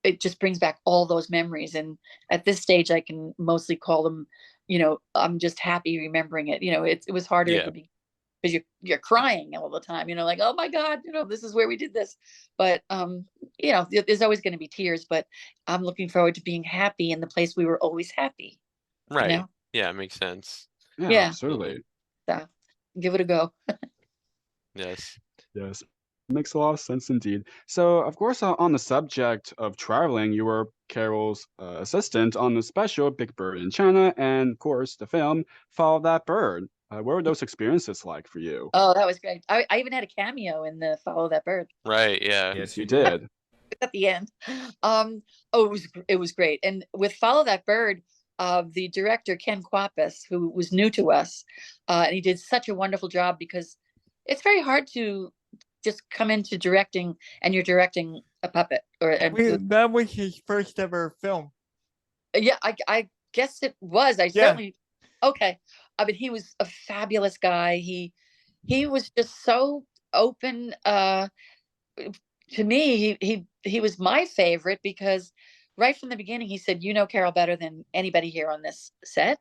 it just brings back all those memories. And at this stage, I can mostly call them, I'm just happy remembering it. It was harder at the beginning because you're crying all the time, like, oh my God, this is where we did this. But, there's always going to be tears, but I'm looking forward to being happy in the place we were always happy. Right. Yeah, it makes sense. Yeah, absolutely. So give it a go. Yes. Makes a lot of sense indeed. So, of course, on the subject of traveling, you were Caroll's assistant on the special Big Bird in China, and of course, the film Follow That Bird. What were those experiences like for you? Oh, that was great. I even had a cameo in the Follow That Bird. Right. Yeah. Yes, you did. At the end. It was great. And with Follow That Bird, the director Ken Kwapis, who was new to us, and he did such a wonderful job, because it's very hard to just come into directing and you're directing a puppet. That was his first ever film. Yeah, I guess it was. Certainly. Okay. I mean, he was a fabulous guy. He was just so open. To me, he was my favorite, because right from the beginning he said, Caroll better than anybody here on this set,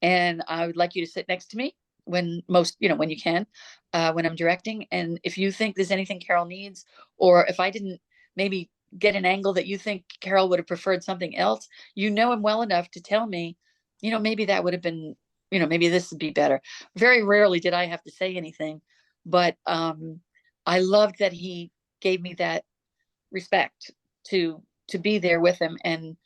and I would like you to sit next to me when you can, when I'm directing. And if you think there's anything Caroll needs, or if I didn't maybe get an angle that you think Caroll would have preferred something else, him well enough to tell me, maybe that would have been, maybe this would be better. Very rarely did I have to say anything, but I loved that he gave me that respect to be there with him and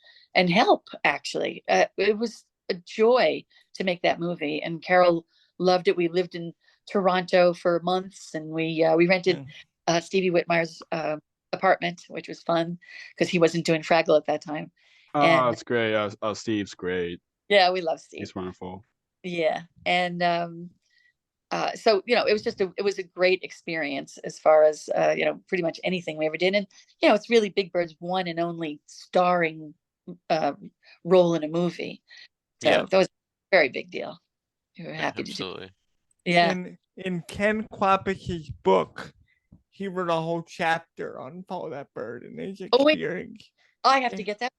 help. Actually, it was a joy to make that movie, and Caroll loved it. We lived in Toronto for months, and we rented Stevie Whitmire's apartment, which was fun because he wasn't doing Fraggle at that time. Oh, it's great. Steve's great. Yeah, we love Steve. He's wonderful. Yeah, and so it was a great experience as far as pretty much anything we ever did. And it's really Big Bird's one and only starring role in a movie, so that was a very big deal. We were happy to do. Yeah. In Ken Kwapis's book, he wrote a whole chapter on Follow That Bird and his experience. I have to get that.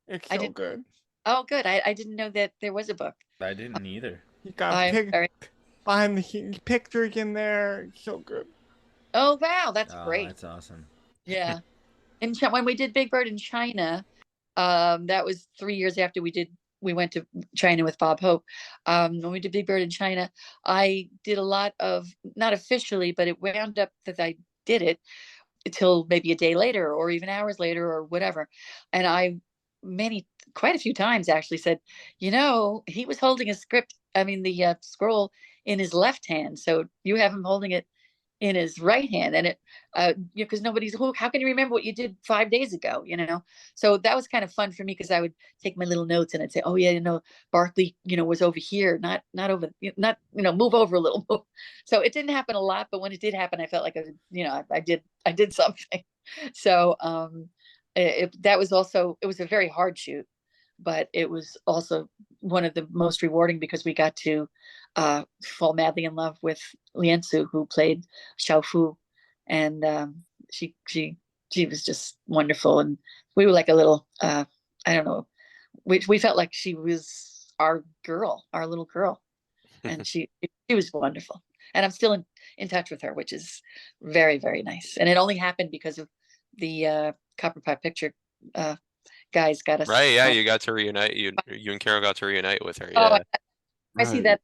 It's I so didn't. good. Oh, good. I didn't know that there was a book. I didn't either. You got I'm very. behind the scenes pictures in there. It's so good. Oh wow, that's Oh, great. that's awesome. Yeah. And when we did Big Bird in China, that was 3 years after we went to China with Bob Hope. When we did Big Bird in China, I did a lot of, not officially, but it wound up that I did it until maybe a day later or even hours later or whatever. And I quite a few times actually said, he was holding a script, the scroll in his left hand. So you have him holding it in his right hand, and it because how can you remember what you did 5 days ago, so that was kind of fun for me, because I would take my little notes and I'd say, oh yeah, Barkley was over here, not over, not move over a little. So it didn't happen a lot, but when it did happen, I felt like I did something. So that was also, it was a very hard shoot, but it was also one of the most rewarding, because we got to fall madly in love with Liansu, who played Xiao Fu, and she was just wonderful, and we were like a little I don't know, we felt like she was our little girl, and she was wonderful, and I'm still in touch with her, which is very, very nice, and it only happened because of the Copper Pot Picture guys got us. Right, yeah, you got to reunite. You and Carol got to reunite with her. Oh, Yeah. I see that.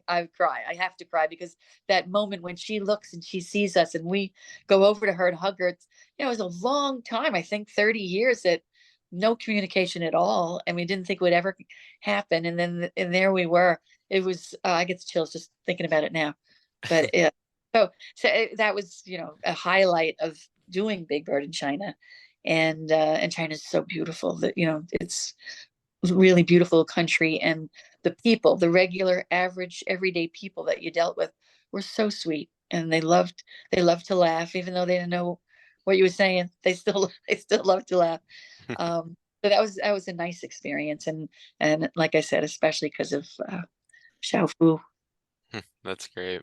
I cry. I have to cry, because that moment when she looks and she sees us and we go over to her and hug her, it was a long time, I think 30 years, that no communication at all. And we didn't think it would ever happen. And there we were. It was, I get the chills just thinking about it now. But so that was, a highlight of doing Big Bird in China. And China's so beautiful that, it's really beautiful country, and the people, the regular, average, everyday people that you dealt with, were so sweet, and they loved to laugh, even though they didn't know what you were saying. They still loved to laugh. So that was a nice experience, and like I said, especially because of Xiao Fu. That's great.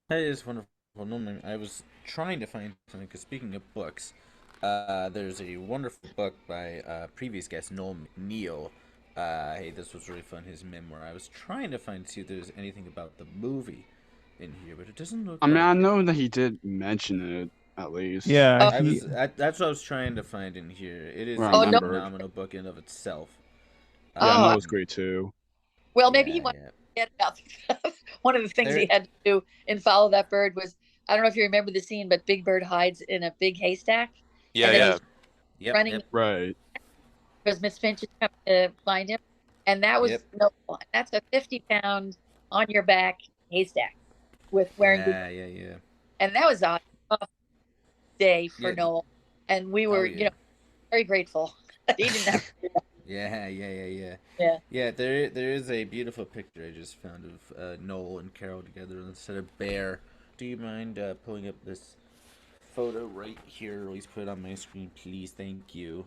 That is wonderful. Norman, I was trying to find something, because speaking of books, there's a wonderful book by previous guest Neil. Hey, this was really fun. His memoir. I was trying to see if there's anything about the movie in here, but it doesn't look. I mean, I know that he did mention it at least. Yeah, that's what I was trying to find in here. It is Well, a I remember. phenomenal book in of itself. Yeah, no, it was great too. Well, maybe he wanted to get about one of the things he had to do in Follow That Bird was, I don't know if you remember the scene, but Big Bird hides in a big haystack. Yeah. Running. Right. Because Miss Finch is coming to find him. And that was that's a 50-pound on your back haystack with wearing yeah. And that was a tough day for Noel. And we were, very grateful that he didn't have to do that. Yeah, there is a beautiful picture I just found of Noel and Carol together instead of Bear. Do you mind pulling up this photo right here? Please put it on my screen, please. Thank you.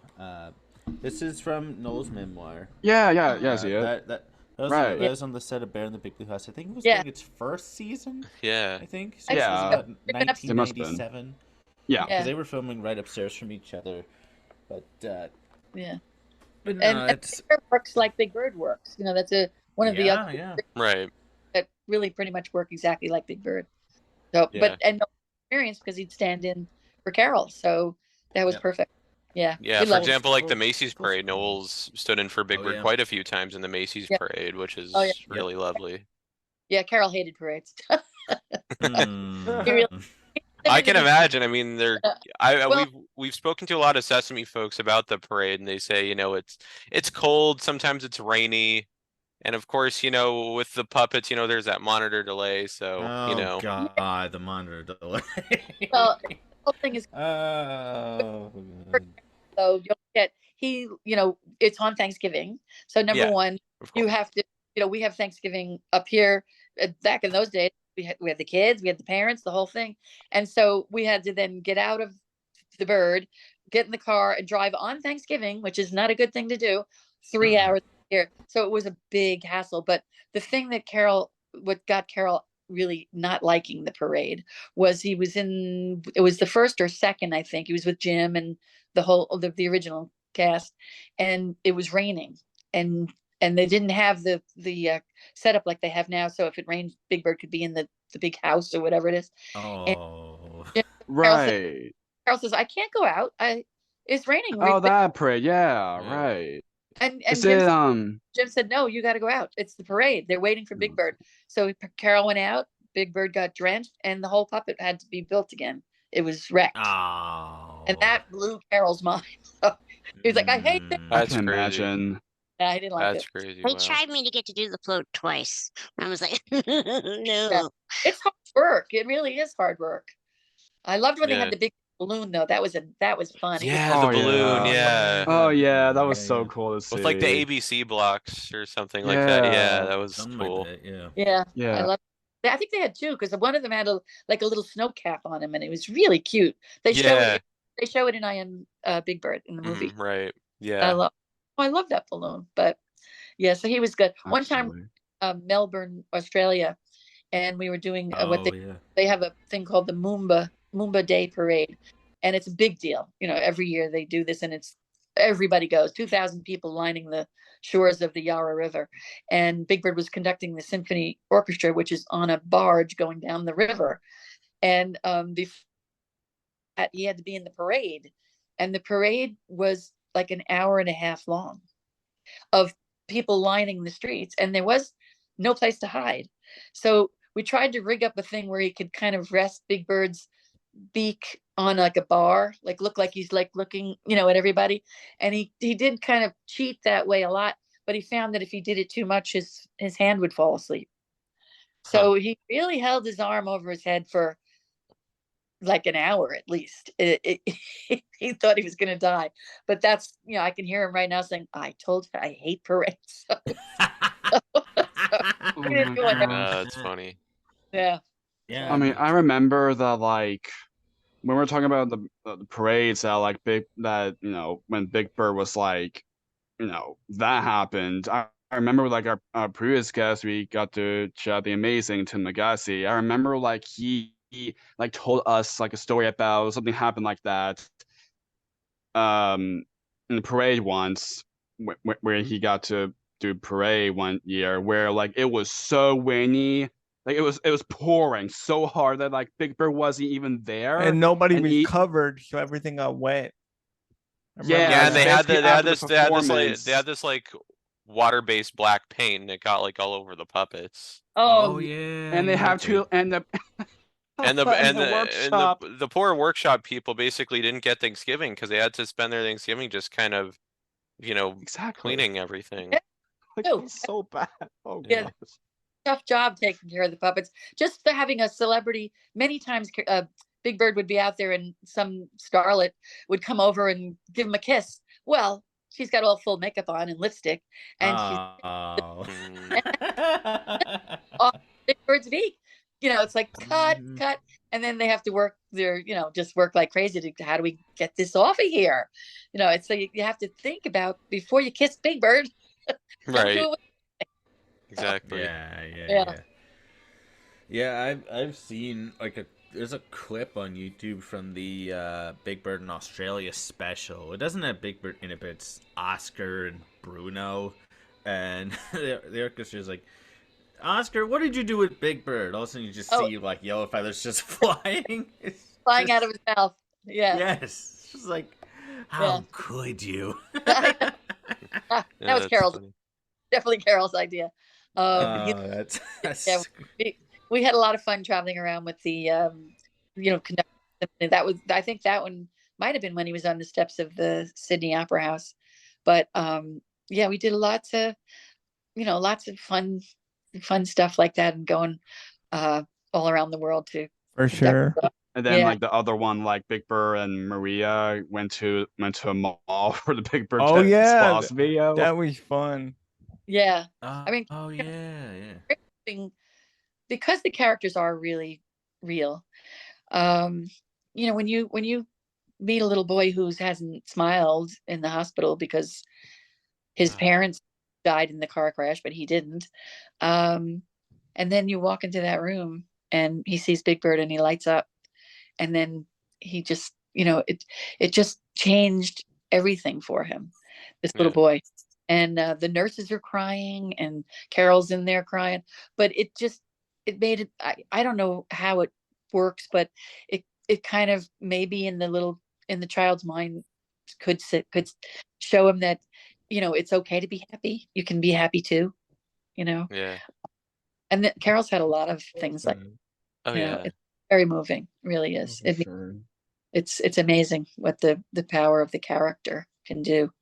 This is from Noel's memoir. Yeah, see it. That was on the set of Bear in the Big Blue House. I think it was during its first season. Yeah. I think. So This was about It must have been. 1997. Yeah. Because they were filming right upstairs from each other. But yeah. But no, and Big Bird works like Big Bird works. That's one of the other right that really pretty much work exactly like Big Bird. So, but no experience, because he'd stand in for Carol, so that was perfect. Yeah. For example, like the Macy's parade, Noel's stood in for Big Bird quite a few times in the Macy's parade, which is really lovely. Yeah, Carol hated parades. I can imagine. I mean, we've spoken to a lot of Sesame folks about the parade, and they say, it's cold, sometimes it's rainy, and of course, with the puppets, there's that monitor delay. So, God, the monitor delay. Well, the whole thing is so you'll get it's on Thanksgiving. So number one, you have to, we have Thanksgiving up here. Back in those days, we had the kids, we had the parents, the whole thing. And so we had to then get out of the Bird, get in the car and drive on Thanksgiving, which is not a good thing to do, 3 hours here. So it was a big hassle. But the thing that what got Carol really not liking the parade was it was the first or second, I think. He was with Jim and the original cast, and it was raining, and they didn't have the setup like they have now. So if it rained, Big Bird could be in the big house or whatever it is. Oh, And Right. Carol says, "I can't go out. It's raining." Oh, that parade. Yeah, right. And Is Jim it Jim said, "No, you got to go out. It's the parade. They're waiting for Big Bird." So Carol went out. Big Bird got drenched, and the whole puppet had to be built again. It was wrecked, and that blew Carol's mind. So he was like, "I hate this." I That's can crazy. imagine. I didn't like That's it. crazy. They Wow. tried me to get to do the float twice. I was like, no. Yeah. It's hard work. It really is hard work. I loved when they Yeah. had the big balloon, though. That was fun. Yeah, Oh, the balloon. yeah. Yeah. Oh yeah, that was so cool to see. With like the ABC blocks or something like that. Yeah, Yeah. that was something cool. like that, yeah. Yeah, I Yeah. love. I think they had two because one of them had a little snow cap on him, and it was really cute. They show Yeah. it. They show it in I Am Big Bird in the movie. Right. I Yeah. love that balloon. But yeah, so he was good. One Absolutely. time, Melbourne, Australia, and we were doing what Oh, yeah. they have a thing called the Moomba Day Parade, and it's a big deal. You know, every year they do this, and everybody goes. 2,000 people lining the shores of the Yarra River, and Big Bird was conducting the symphony orchestra, which is on a barge going down the river, and before that, he had to be in the parade, and the parade was like an hour and a half long of people lining the streets, and there was no place to hide. So we tried to rig up a thing where he could kind of rest Big Bird's beak on like a bar, like look like he's like looking, at everybody. And he did kind of cheat that way a lot, but he found that if he did it too much, his hand would fall asleep. So he really held his arm over his head for like an hour at least. He thought he was going to die, but that's, I can hear him right now saying, "I told you I hate parades." Oh my gosh. That's funny. Yeah. Yeah. I mean, I remember that like when we're talking about the parades that like when Big Bird was like, that happened. I remember like our previous guest, we got to chat the amazing Tim McGassie. I remember like he like told us like a story about something happened like that in the parade once where he got to do parade one year where like it was so windy, like it was pouring so hard that like Big Bird wasn't even there, and nobody and was covered, so everything got wet. Yeah, and they had basically this like water-based black paint, and it got like all over the puppets. Oh, yeah. and they have to and the And workshop. the poor workshop people basically didn't get Thanksgiving because they had to spend their Thanksgiving just kind of, exactly cleaning everything. like, Oh. it's so bad. Oh Yeah. gosh. Tough job taking care of the puppets. Just for having a celebrity, many times Big Bird would be out there and some starlet would come over and give him a kiss. Well, she's got all full makeup on and lipstick, and Oh. off Big Bird's beak. It's like cut, and then they have to work their, just work like crazy to how do we get this off of here? It's so you have to think about before you kiss Big Bird. Right. Exactly. Yeah, I've seen like there's a clip on YouTube from the Big Bird in Australia special. It doesn't have Big Bird in it, but it's Oscar and Bruno, and the orchestra's like, "Oscar, what did you do with Big Bird?" All of a sudden you just see like yellow feathers just flying. Out of his mouth. Yeah. Yes. It's just like, how could you? That was Carol's. Funny. Definitely Carol's idea. That's we had a lot of fun traveling around with the conductor. I think that one might have been when he was on the steps of the Sydney Opera House. But we did lots of fun stuff like that, and going all around the world to For sure. And then like the other one, like Big Bird and Maria went to a mall for the Big Bird Spas video. That was fun. Yeah. Because the characters are really real. When you meet a little boy who hasn't smiled in the hospital because his parents died in the car crash, but he didn't. And then you walk into that room and he sees Big Bird and he lights up, and then he just it just changed everything for him, this little Yeah. boy. And the nurses are crying and Carol's in there crying, but it made it, I don't know how it works, but it kind of maybe in the child's mind could show him that, it's okay to be happy. You can be happy too, Yeah. and that Carol's had a lot of things like, Oh yeah. it's very moving, really is. For sure. It's amazing what the power of the character can do.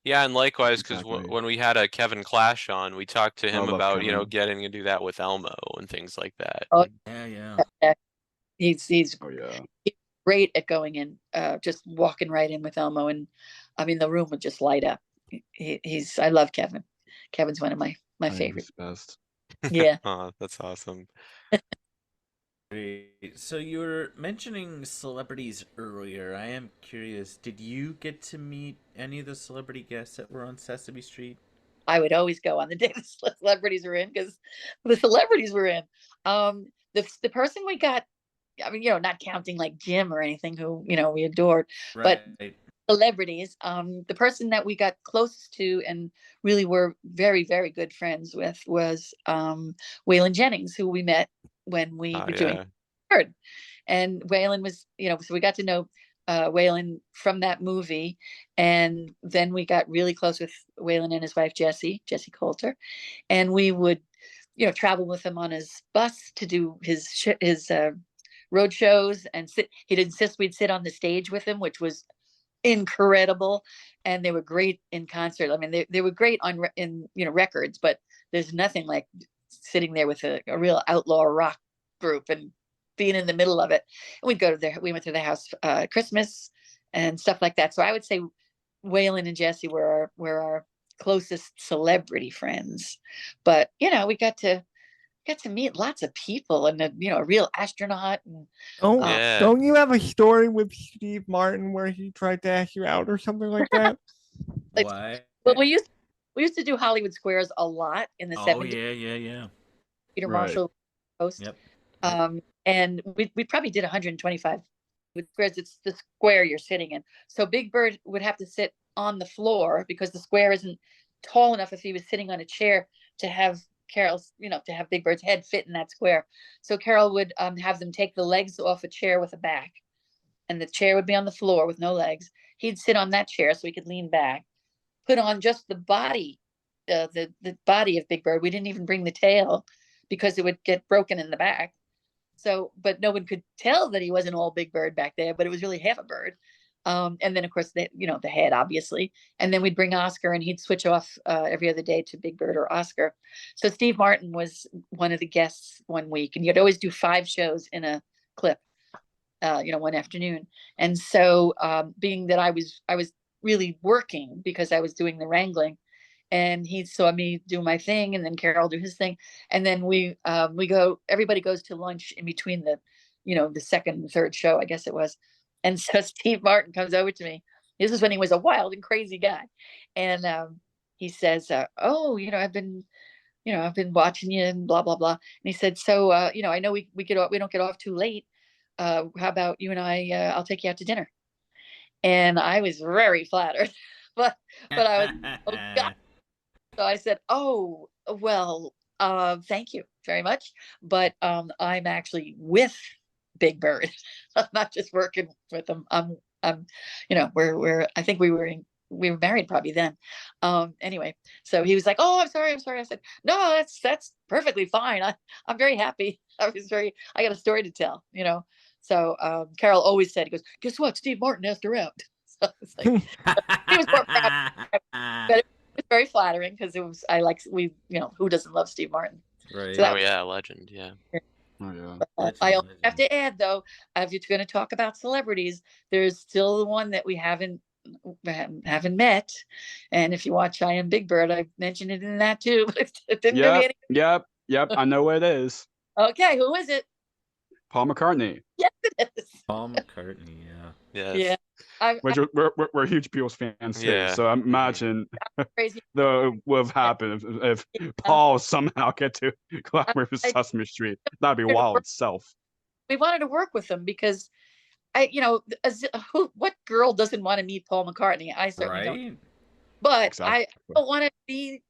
Yeah, and likewise, because Exactly. when we had a Kevin Clash on, we talked to him love about Kevin. getting to do that with Elmo and things like that. Oh, Yeah. He's Oh yeah. great at going in, just walking right in with Elmo, and I mean the room would just light up. I love Kevin. Kevin's one of my favorites. Best. Yeah. Oh, that's awesome. Great. So you were mentioning celebrities earlier. I am curious, did you get to meet any of the celebrity guests that were on Sesame Street? I would always go on the day the celebrities were in, because the celebrities were in. The person we got, I mean, not counting like Jim or anything, who we adored, but celebrities. The person that we got closest to and really were very, very good friends with was Waylon Jennings, who we met when we were doing Bird. And Waylon was, so we got to know Waylon from that movie, and then we got really close with Waylon and his wife Jessie Coulter, and we would travel with him on his bus to do his road shows, and he'd insist we'd sit on the stage with him, which was incredible. And they were great in concert. I mean, they were great in records, but there's nothing like sitting there with a real outlaw rock group and being in the middle of it. And we went to their house Christmas and stuff like that. So I would say Waylon and Jessie were our closest celebrity friends. But we got to meet lots of people, and a real astronaut. And, Yeah. Don't you have a story with Steve Martin where he tried to ask you out or something like that? What? Well, we used to do Hollywood Squares a lot in the 70s. Yeah. Peter Right. Marshall host. Yep. And we probably did 125 squares. It's the square you're sitting in. So Big Bird would have to sit on the floor because the square isn't tall enough if he was sitting on a chair to have Carol's, to have Big Bird's head fit in that square. So Caroll would have them take the legs off a chair with a back, and the chair would be on the floor with no legs. He'd sit on that chair so he could lean back, put on just the body, the body of Big Bird. We didn't even bring the tail because it would get broken in the back. So, but no one could tell that he wasn't all Big Bird back there, but it was really half a bird. And then of course the head, obviously. And then we'd bring Oscar, and he'd switch off every other day to Big Bird or Oscar. So Steve Martin was one of the guests one week, and you'd always do 5 shows in a clip, one afternoon. And so being that I was really working because I was doing the wrangling, and he saw me do my thing, and then Caroll do his thing, and then everybody goes to lunch in between the second and third show, I guess it was. And so Steve Martin comes over to me. This is when he was a wild and crazy guy, and he says, "Oh, I've been watching you and blah blah blah." And he said, "So, I know we don't get off too late. How about you and I? I'll take you out to dinner." And I was very flattered, but I was, oh God. So I said, "Oh, well, thank you very much, but I'm actually with Big Bird. I'm not just working with him. I'm we're I think we were married probably then. Anyway, so he was like, "Oh, I'm sorry." I said, "No, that's perfectly fine. I'm very happy. I got a story to tell, So Caroll always said, he goes, "Guess what? Steve Martin asked her out." So it's like, he was more proud, but it was very flattering because who doesn't love Steve Martin? Right. So Legend. Yeah. Oh yeah. I also have to add, though, if you're going to talk about celebrities, there's still the one that we haven't met. And if you watch I Am Big Bird, I mentioned it in that too, but it didn't give me any. Yep. I know what it is. Okay, who is it? Paul McCartnney. Yes, it is. Paul McCartney, yeah. Yeah. Which we're huge Beatles fans too. Yeah. So I imagine crazy. what would have happened if Paul somehow get to collaborate with Sesame Street. That'd be wild itself. We wanted to work with them because what girl doesn't want to meet Paul McCartney? I certainly don't. Right? But Exactly. I don't want to be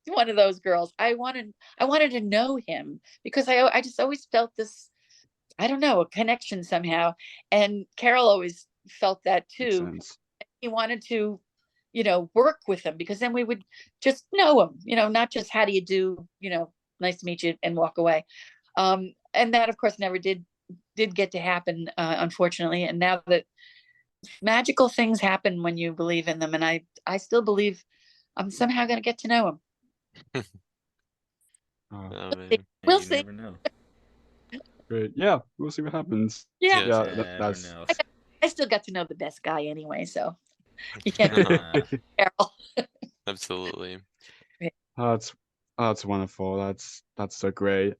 one of those girls. I wanted to know him because I just always felt this, I don't know, a connection somehow. And Caroll always felt that Makes too. sense. He wanted to, work with him because then we would just know him, not just how do you do, nice to meet you and walk away. And that of course never did get to happen, unfortunately. And now that magical things happen when you believe in them, and I still believe I'm somehow going to get to know him. Oh, Oh, man. Yeah, We'll you see. never know. great. Yeah, we'll see what happens. Yeah. Yeah, Never that's know. I still got to know the best guy anyway, so yeah. Caroll. Absolutely. that's wonderful. That's so great.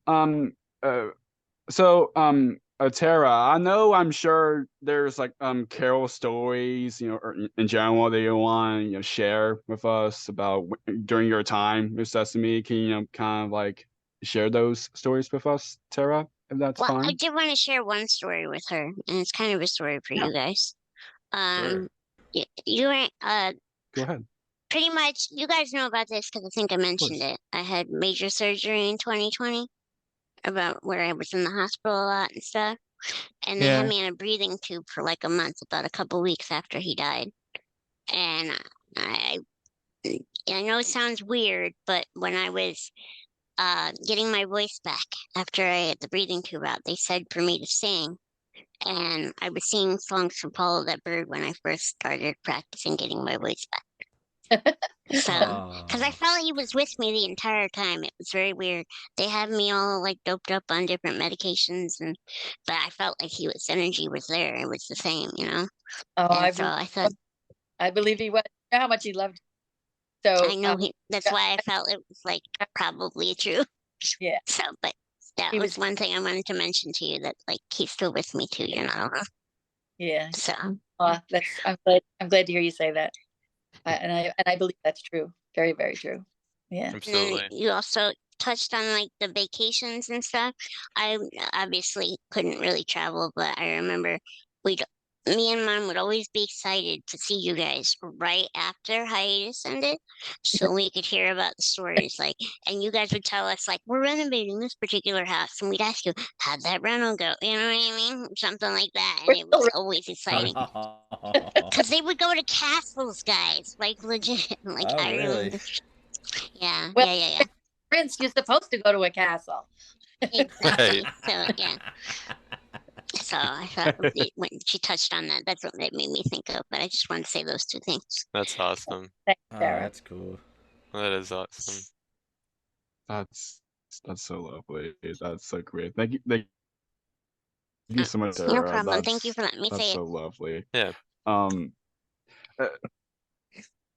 Tara, I'm sure there's like Carol stories, or in general that you want to share with us about during your time with Sesame. Can you kind of like share those stories with us, Tara, if that's Well, I fine? did want to share one story with her, and it's kind of a story for you guys. Sure. You were Go ahead. pretty much, you guys know about this because I think I mentioned course. it. I had major surgery in 2020 about where I was in the hospital a lot and stuff. And they had Yeah. me in a breathing tube for like a month, about a couple weeks after he died. And I I know it sounds weird, but when I was getting my voice back after I had the breathing tube out, they said for me to sing. And I was singing songs from Follow That Bird when I first started practicing getting my voice back. So, because I Aw. felt he was with me the entire time. It was very weird. They had me all like doped up on different medications, but I felt like his energy was there. It was the same, Oh, And so I thought, I believe he was. You know how much he loved you. So I know that's why I felt it was like probably true. yeah, So, but that he was was. one thing I wanted to mention to you, that like he's still with me too, Yeah. So, That's. I'm glad to hear you say that. And I believe that's true. Very, very true. Yeah. and then Absolutely. you also touched on like the vacations and stuff. I obviously couldn't really travel, but I remember me and Mom would always be excited to see you guys right after hiatus ended, so we could hear about the stories. Like, and you guys would tell us like, we're renovating this particular house, and we'd ask you, how'd that rental go? You know what I mean? Something like that, We're and it still was always exciting. Because they would go to castles, guys, like legit. Like Oh, I really? remember. Yeah, Well, yeah. Prince, you're supposed to go to a castle. Exactly. Right. So yeah. So I thought when she touched on that, that's what it made me think of. But I just wanted to say those two things. That's awesome. Thanks, Oh, Sarah. that's cool. That is awesome. That's so lovely. That's so great. Thank you so much, No Tara. problem. Thank you for letting me That's say so it. lovely. Yeah. Uh,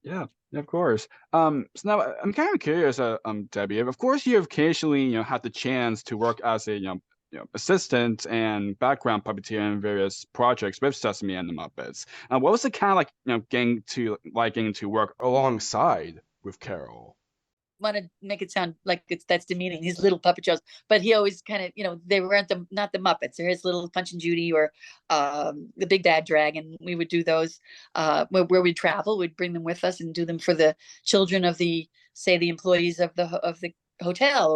yeah, of course. So now I'm kind of curious, Debbie. Of course, you have occasionally, had the chance to work as a, assistant and background puppeteer in various projects with Sesame and the Muppets. What was it kind of like, getting to work alongside with Caroll? Want to make it sound like that's demeaning, these little puppet shows, but he always kind of, they weren't not the Muppets. They're his little Punch and Judy or the Big Bad Dragon. We would do those where we'd travel. We'd bring them with us and do them for the children of the employees of the hotel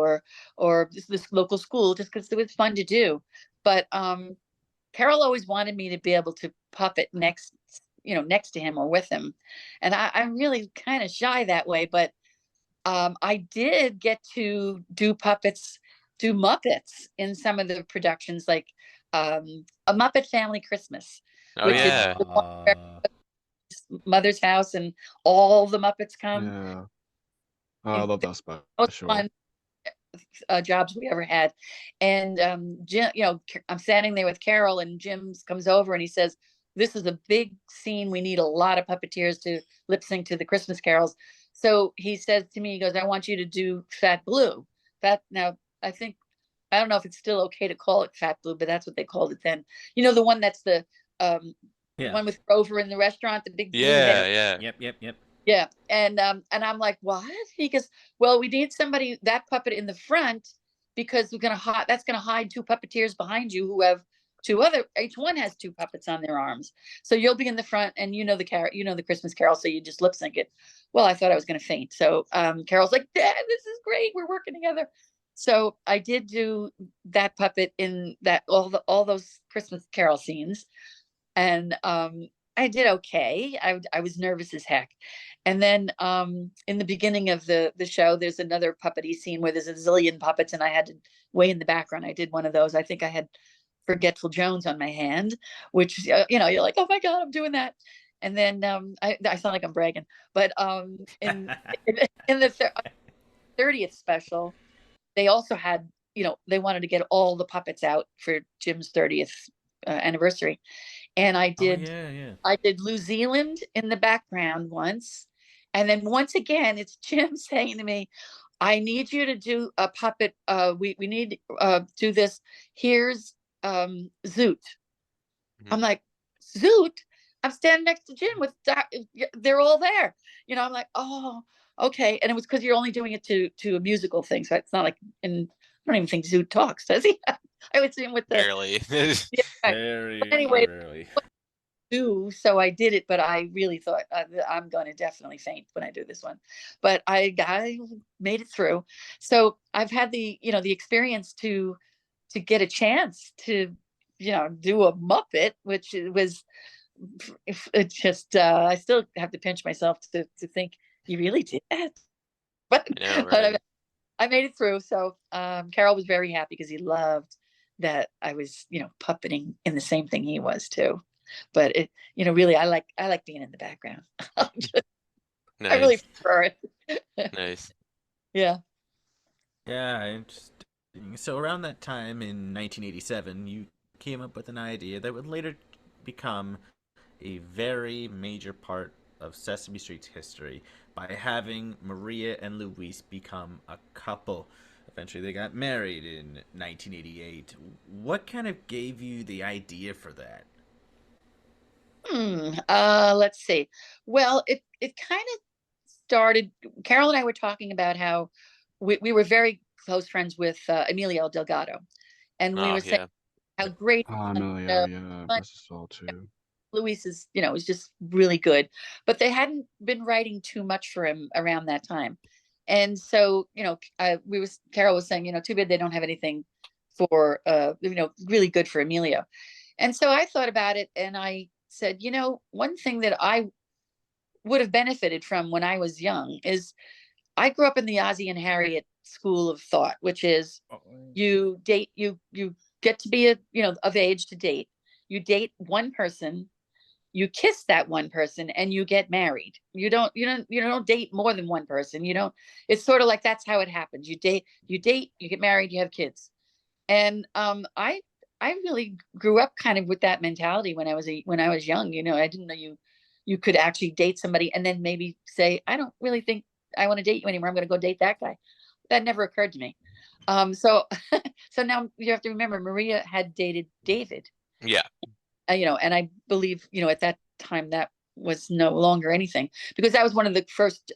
or this local school, just because it was fun to do. But Caroll always wanted me to be able to puppet next to him or with him, and I'm really kind of shy that way, but I did get to do Muppets in some of the productions, like a Muppet Family Christmas, Oh, which yeah. is the one where Mother's house and all the Muppets come. Yeah. Oh, I love that Most special. fun jobs we ever had. And Jim, I'm standing there with Caroll, and Jim comes over and he says, "This is a big scene. We need a lot of puppeteers to lip sync to the Christmas carols." So he says to me, he goes, "I want you to do Fat Blue." Now, I don't know if it's still okay to call it Fat Blue, but that's what they called it then. The one that's the Yeah. one with Grover in the restaurant, the big blue Yeah, head. yeah. Yep. Yeah. And I'm like, "What?" He goes, "Well, we need somebody, that puppet in the front, because that's gonna hide two puppeteers behind you who have each one has two puppets on their arms. So you'll be in the front, and the Christmas Carol, so you just lip sync it. Well, I thought I was going to faint. So Carol's like, Dad, this is great. We're working together. So I did do that puppet in that all those Christmas Carol scenes, and I did okay. I was nervous as heck. And then in the beginning of the show, there's another puppety scene where there's a zillion puppets, and I had to way in the background. I did one of those. I think I had Forgetful Jones on my hand, which you're like, oh my God, I'm doing that. And then I sound like I'm bragging, but in the 30th special, they also had, they wanted to get all the puppets out for Jim's 30th anniversary. And I did, I did New Zealand in the background once. And then once again, it's Jim saying to me, I need you to do a puppet. We need do this. Here's Zoot. Mm-hmm. I'm like, Zoot? I'm standing next to Jim they're all there. I'm like, oh, okay. And it was because you're only doing it to a musical thing. So it's not like, and I don't even think Zoot talks, does he? I would see him with the barely. Very anyway, rarely. So I did it, but I really thought I'm going to definitely faint when I do this one. But I made it through. So I've had the experience to get a chance to do a Muppet, which was it just I still have to pinch myself to think you really did that. But, I know, but right? I made it through. So Caroll was very happy because he loved that I was puppeting in the same thing he was too. But it really I like being in the background. Nice. I really prefer it. Nice. Yeah. Yeah, interesting. So around that time in 1987, you came up with an idea that would later become a very major part of Sesame Street's history by having Maria and Luis become a couple. Eventually they got married in 1988. What kind of gave you the idea for that? Let's see. Well, it kind of started, Caroll and I were talking about how we were very close friends with Emilio Delgado. And we were saying how great Emilio, yeah, bless his soul too. Luis is, is just really good. But they hadn't been writing too much for him around that time. And so, Caroll was saying, too bad they don't have anything for, really good for Emilio. And so I thought about it, and I said, one thing that I would have benefited from when I was young is I grew up in the Ozzie and Harriet school of thought, which is you date, you get to be of age to date. You date one person, you kiss that one person, and you get married. You don't date more than one person. It's sort of like that's how it happens. You date, you get married, you have kids. And I really grew up kind of with that mentality when I was young. I didn't know you could actually date somebody and then maybe say, I don't really think I want to date you anymore. I'm going to go date that guy. That never occurred to me. So now you have to remember, Maria had dated David. Yeah. And I believe, at that time that was no longer anything, because that was one of the first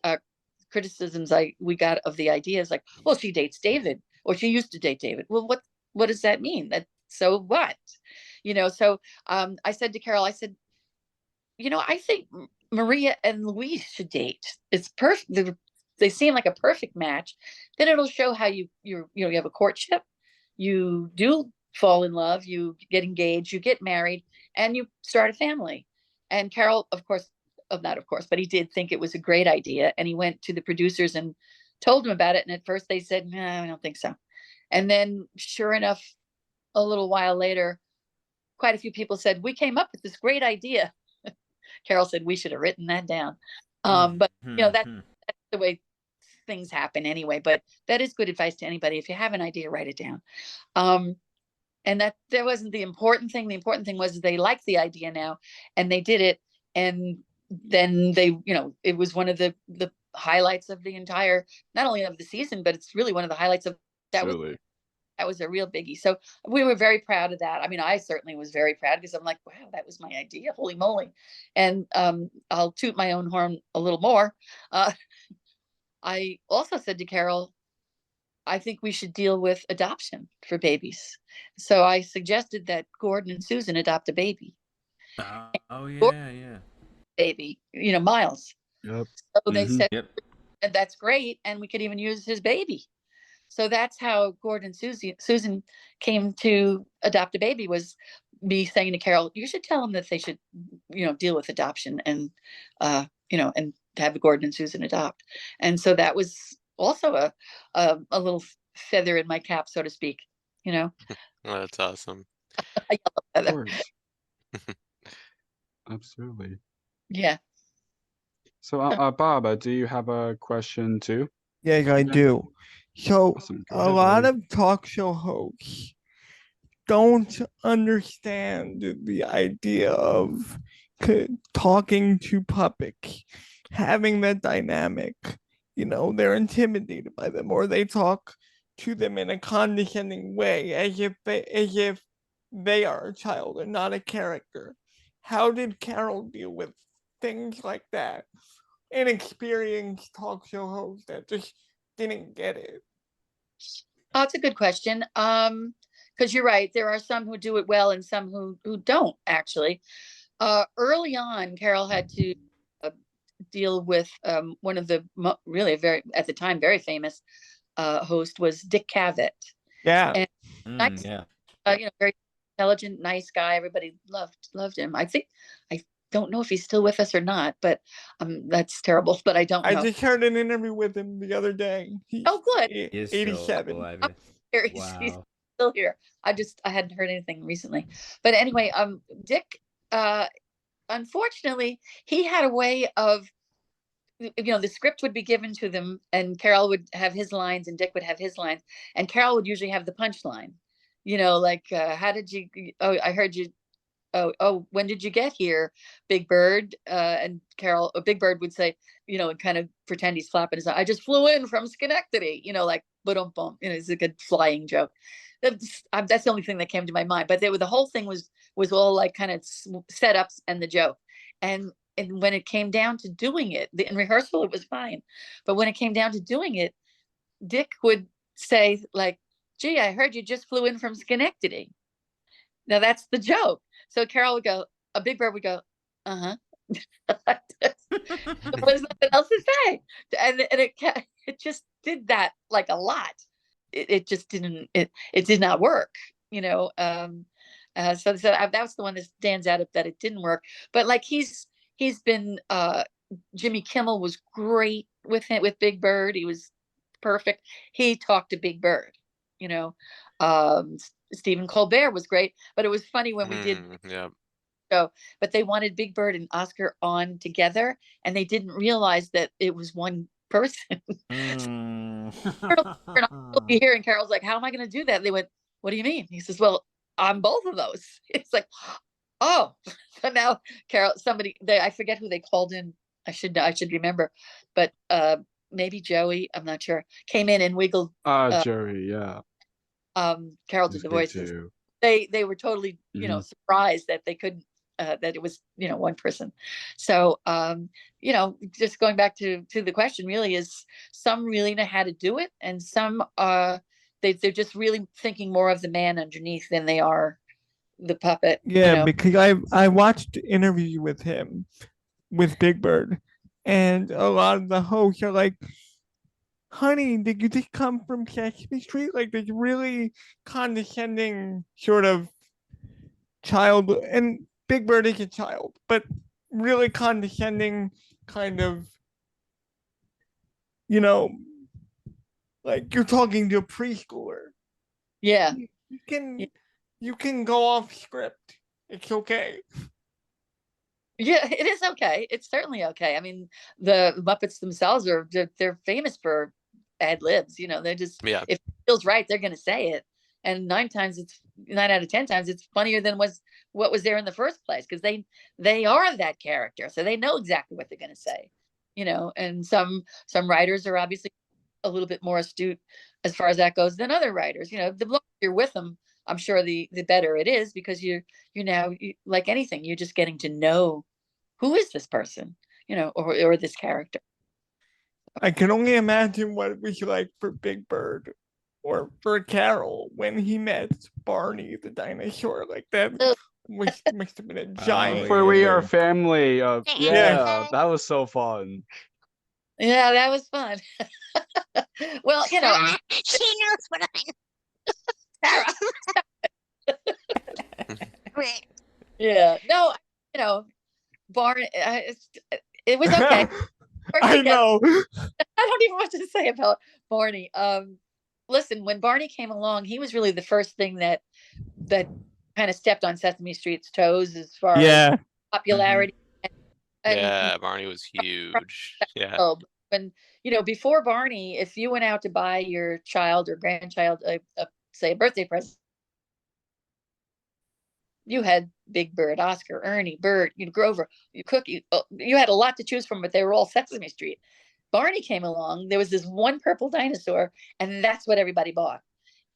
criticisms we got of the idea is like, well, she dates David, or she used to date David. Well, what does that mean? So what? So I said to Caroll, I said, I think Maria and Luis should date. It's perfect. They seem like a perfect match. Then it'll show how you have a courtship. You do fall in love. You get engaged. You get married, and you start a family. And Caroll, not of course, but he did think it was a great idea. And he went to the producers and told them about it. And at first they said, no, I don't think so. And then sure enough, a little while later, quite a few people said, we came up with this great idea. Caroll said, we should have written that down. But that's the way things happen anyway. But that is good advice to anybody. If you have an idea, write it down. And that wasn't the important thing. The important thing was they liked the idea now, and they did it. And then they, it was one of the highlights of the entire, not only of the season, but it's really one of the highlights of that. That was a real biggie. So we were very proud of that. I mean, I certainly was very proud because I'm like, wow, that was my idea. Holy moly. And I'll toot my own horn a little more. I also said to Caroll, I think we should deal with adoption for babies. So I suggested that Gordon and Susan adopt a baby. Oh Gordon, yeah. baby, Miles. Yep. So they Mhm. said, Yep. and that's great, and we could even use his baby. So that's how Gordon and Susan came to adopt a baby, was me saying to Caroll, you should tell them that they should, deal with adoption and, and have Gordon and Susan adopt. And so that was also a little feather in my cap, so to speak, Oh, that's awesome. a yellow Of feather. course. Absolutely. Yeah. So, Bob, do you have a question too? Yes, I do. So Awesome. Go a ahead, lot buddy. of talk show hosts don't understand the idea of talking to puppets, having that dynamic. They're intimidated by them, or they talk to them in a condescending way, as if they are a child and not a character. How did Caroll deal with things like that? Inexperienced talk show host that just didn't get it. Oh, it's a good question. Because you're right, there are some who do it well and some who don't actually. Early on, Caroll had to deal with one of the really very, at the time, very famous host was Dick Cavett. Yeah. And nice, Yeah. very intelligent, nice guy. Everybody loved him. I don't know if he's still with us or not, but that's terrible. But I don't know. I just heard an interview with him the other day. Oh, good. He is still 87. alive. He's still here. I hadn't heard anything recently. But anyway, Dick, unfortunately, he had a way of, the script would be given to them and Caroll would have his lines and Dick would have his lines, and Caroll would usually have the punchline, like, how did you, I heard you, when did you get here, Big Bird? And Big Bird would say, and kind of pretend he's flapping his eye. I just flew in from Schenectady, like, boom, boom. It's a good flying joke. That's the only thing that came to my mind. But the whole thing was all like kind of setups and the joke. And when it came down to doing it, in rehearsal, it was fine. But when it came down to doing it, Dick would say, like, gee, I heard you just flew in from Schenectady. Now that's the joke. So Caroll would go, a Big Bird would go, uh-huh. There was nothing else to say. And it just did that like a lot. It just didn't, it did not work, so that was the one that stands out, that it didn't work. But like he's been, Jimmy Kimmel was great with Big Bird. He was perfect. He talked to Big Bird, Stephen Colbert was great, but it was funny when we did show, but they wanted Big Bird and Oscar on together, and they didn't realize that it was one person. Here, and Carol's like, how am I going to do that? And they went, what do you mean? He says, well, I'm both of those. It's like, oh. So now Caroll, I forget who they called in. I should remember, but maybe Joey, I'm not sure, came in and wiggled. Joey, yeah. Caroll did the voices. They were totally, surprised that they couldn't, that it was, one person. So, just going back to the question, really, is some really know how to do it, and some they're just really thinking more of the man underneath than they are the puppet. Yeah, because I watched the interview with him, with Big Bird, and a lot of the hosts are like, honey, did you just come from Sesame Street? Like, this really condescending sort of child, and Big Bird is a child, but really condescending kind of, like you're talking to a preschooler. Yeah. You can go off script. It's okay. Yeah, it is okay. It's certainly okay. I mean, the Muppets themselves they're famous for ad libs. They're just, if it feels right, they're going to say it. And 9 out of 10 times, it's funnier than what was there in the first place, because they are that character, so they know exactly what they're going to say. And some writers are obviously a little bit more astute as far as that goes than other writers. The longer you're with them, I'm sure the better it is, because you're now, like anything, you're just getting to know who is this person, or this character. I can only imagine what it was like for Big Bird or for Caroll when he met Barney the dinosaur. Like that must have been a giant. For We Are yeah. Family. Yeah. That was so fun. Yeah, that was fun. Well, she knows what I Right. Yeah. No, Barney. It was okay. I know. I don't even know what to say about Barney. Listen, when Barney came along, he was really the first thing that kind of stepped on Sesame Street's toes as far as popularity. Yeah, Barney was huge. Yeah. When before Barney, if you went out to buy your child or grandchild say a birthday present, you had Big Bird, Oscar, Ernie, Bert, Grover, Cookie. You had a lot to choose from, but they were all Sesame Street. Barney came along. There was this one purple dinosaur, and that's what everybody bought.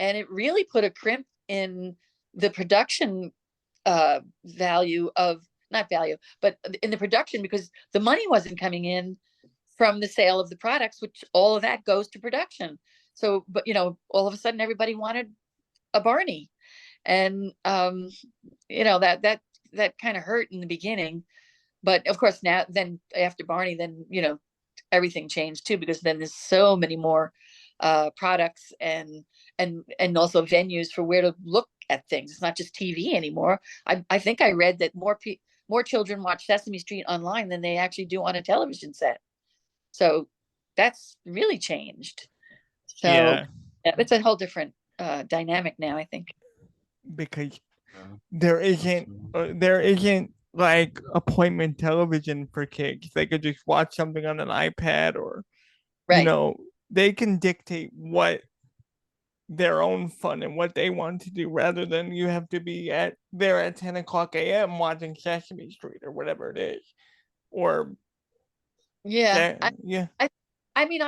And it really put a crimp in the production value of, not value, but in the production, because the money wasn't coming in from the sale of the products, which all of that goes to production. So, but all of a sudden everybody wanted a Barney. And that kind of hurt in the beginning, but of course then after Barney, then everything changed too, because then there's so many more products and also venues for where to look at things. It's not just TV anymore. I think I read that more children watch Sesame Street online than they actually do on a television set. So that's really changed. So yeah, it's a whole different dynamic now, I think. Because there isn't like appointment television for kids. They could just watch something on an iPad, or they can dictate what their own fun and what they want to do, rather than you have to be there at 10 o'clock a.m. watching Sesame Street or whatever it is. Or I mean,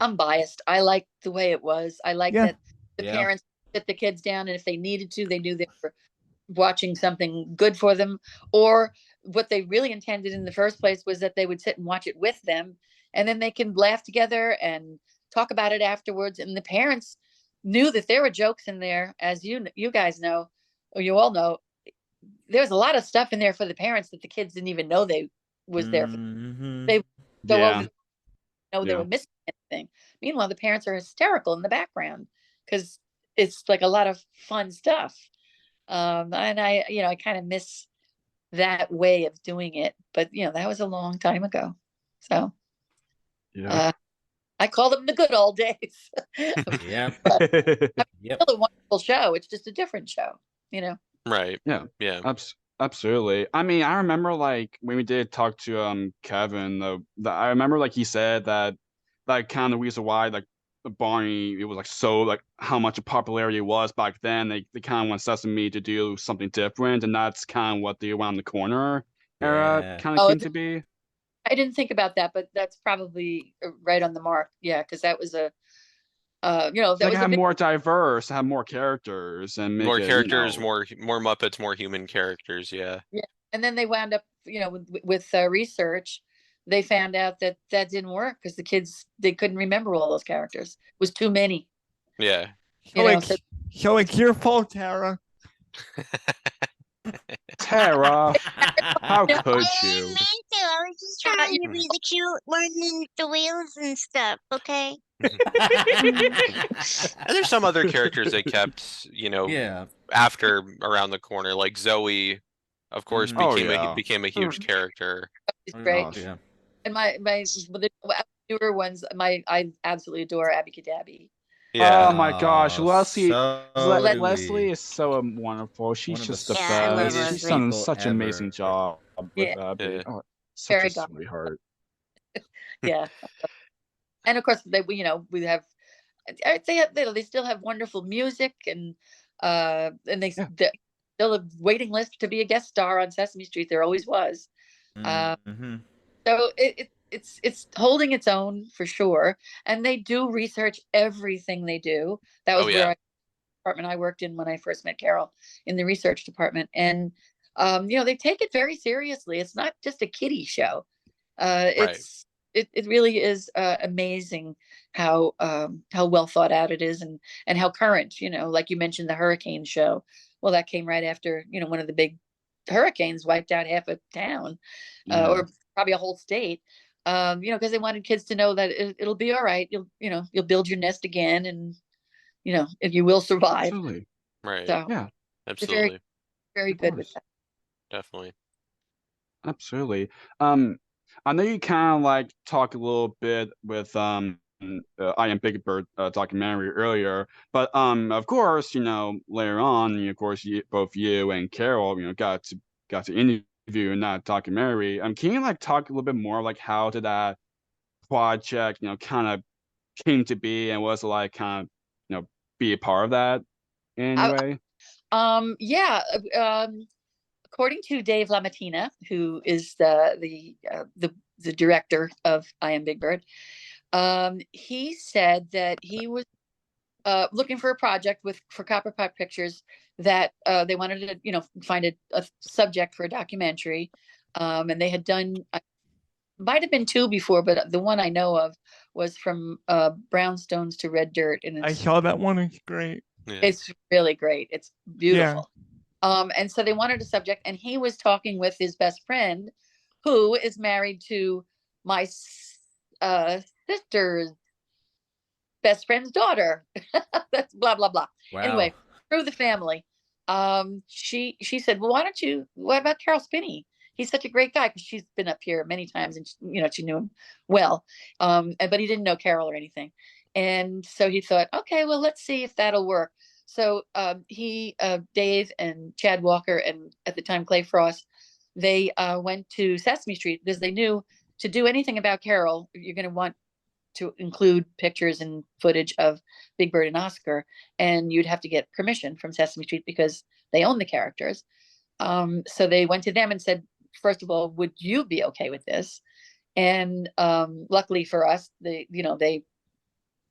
I'm biased. I like the way it was. I like that the parents sit the kids down, and if they needed to, they knew they were watching something good for them, or what they really intended in the first place was that they would sit and watch it with them, and then they can laugh together and talk about it afterwards. And the parents knew that there were jokes in there, as you guys know, or you all know. There's a lot of stuff in there for the parents that the kids didn't even know they was there. They they were missing anything. Meanwhile, the parents are hysterical in the background because it's like a lot of fun stuff. And I kind of miss that way of doing it, but that was a long time ago. So I call them the good old days. Yeah. Still a wonderful show. It's just a different show, Right. Yeah. Absolutely. I mean, I remember like when we did talk to Kevin, I remember like he said that kind of the reason why like Barney, it was like so like how much a popularity it was back then. They kind of want Sesame to do something different, and that's kind of what the Around the Corner era kind of came to be. I didn't think about that, but that's probably right on the mark. Yeah, because that was a that was have more diverse, have more characters, and more characters, more Muppets, more human characters. Yeah. And then they wound up, with research. They found out that didn't work because the kids, they couldn't remember all those characters. It was too many. Yeah. So it's your fault, Tarah. Tarah, how could you? I was just trying to be the cute, learning the wheels and stuff. Okay. And there's some other characters they kept, after Around the Corner, like Zoe, of course, became a huge character. It's great. And the newer ones, I absolutely adore Abby Cadabby. Yeah. Oh my gosh, Leslie! So Leslie is so wonderful. She's just the best. She's done such an amazing job with Abby. Oh, such a sweetheart. Yeah. And of course, they still have wonderful music, and they still have waiting list to be a guest star on Sesame Street. There always was. So it's holding its own for sure, and they do research everything they do. That was where department I worked in when I first met Caroll, in the research department, and they take it very seriously. It's not just a kiddie show. It's it really is amazing how well thought out it is, and how current. Like you mentioned, the hurricane show. Well, that came right after one of the big hurricanes wiped out half a town, or probably a whole state. Because they wanted kids to know that it'll be all right. You'll build your nest again, and if you will survive. Absolutely. Right. So Yeah. Absolutely. very, very good with that. Definitely. Absolutely. I know you kind of like talk a little bit with I Am Big Bird documentary earlier, but of course, later on, of course, both you and Caroll, got to interview in that documentary. Can you like talk a little bit more like how did that project, kind of came to be, and was it like kind of, be a part of that in any way? Yeah. According to Dave LaMattina, who is the director of I Am Big Bird, he said that he was looking for a project for Copper Pot Pictures, that they wanted to find a subject for a documentary, and they had done, might have been two before, but the one I know of was From Brownstones to Red Dirt, and I saw that one. It's great. Yeah. it's really great. It's beautiful. And so they wanted a subject, and he was talking with his best friend, who is married to my sister's best friend's daughter. That's blah blah blah. Wow. Anyway, through the family, she said, well, what about Caroll Spinney? He's such a great guy, because she's been up here many times, and she knew him well, but he didn't know Caroll or anything. And so he thought, okay, well, let's see if that'll work. So Dave and Chad Walker, and at the time Clay Frost, they went to Sesame Street, because they knew to do anything about Caroll, you're going to want to include pictures and footage of Big Bird and Oscar, and you'd have to get permission from Sesame Street because they own the characters. So they went to them and said, first of all, would you be okay with this? And luckily for us, they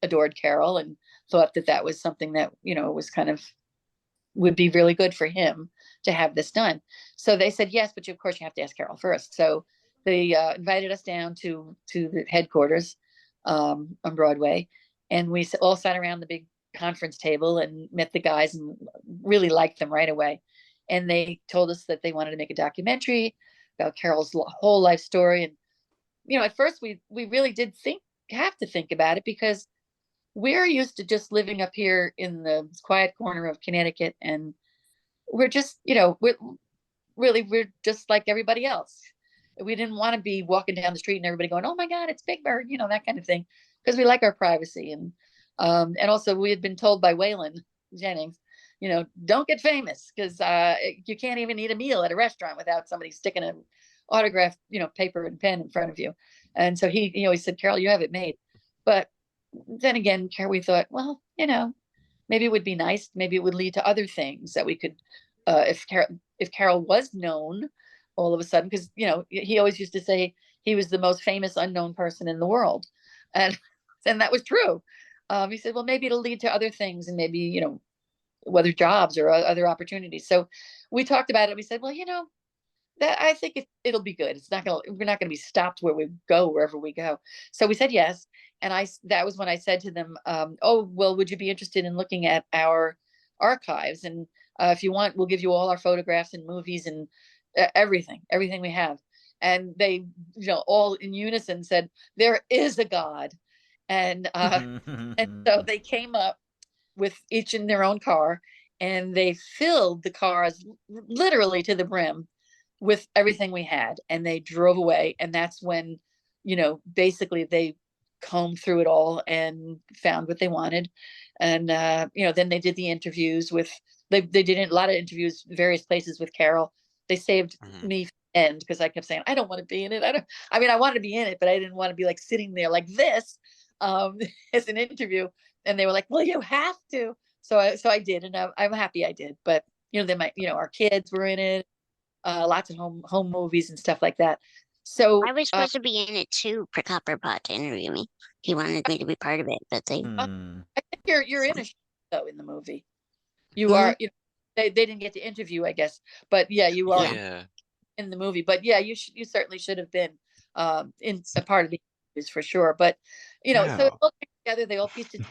adored Caroll and thought that was something that was kind of would be really good for him to have this done. So they said yes, but of course you have to ask Caroll first. So they invited us down to the headquarters on Broadway, and we all sat around the big conference table and met the guys and really liked them right away. And they told us that they wanted to make a documentary about Caroll's whole life story. And at first we really did have to think about it, because we're used to just living up here in the quiet corner of Connecticut, and we're just, we're just like everybody else. We didn't want to be walking down the street and everybody going, oh my God, it's Big Bird, that kind of thing, because we like our privacy. And also we had been told by Waylon Jennings, don't get famous, because you can't even eat a meal at a restaurant without somebody sticking an autograph, paper and pen in front of you. And so he always said, Caroll, you have it made. But then again, we thought, well, maybe it would be nice. Maybe it would lead to other things that we could, if Caroll was known all of a sudden, because, he always used to say he was the most famous unknown person in the world. And that was true. He said, well, maybe it'll lead to other things, and maybe, whether jobs or other opportunities. So we talked about it. We said, well, that I think it'll be good. We're not going to be stopped where we go, wherever we go. So we said yes. And that was when I said to them, oh, well, would you be interested in looking at our archives? And if you want, we'll give you all our photographs and movies and everything we have. And they, all in unison said, there is a God. And and so they came up with each in their own car, and they filled the cars literally to the brim with everything we had, and they drove away. And that's when, basically they combed through it all and found what they wanted. And then they did the interviews with they did a lot of interviews various places with Caroll. They saved me from the end, because I kept saying, I don't want to be in it. I wanted to be in it, but I didn't want to be like sitting there like this as an interview. And they were like, well, you have to. So I did, and I'm happy I did. But our kids were in it, lots of home movies and stuff like that. So I was supposed to be in it too for Copper Pot to interview me. He wanted me to be part of it, but they. I think you're in a show, though, in the movie. You are. They didn't get to interview, I guess, but yeah, you are in the movie. But yeah, you certainly should have been in a part of the is for sure. But so Yeah. it all came together. They all pieced it,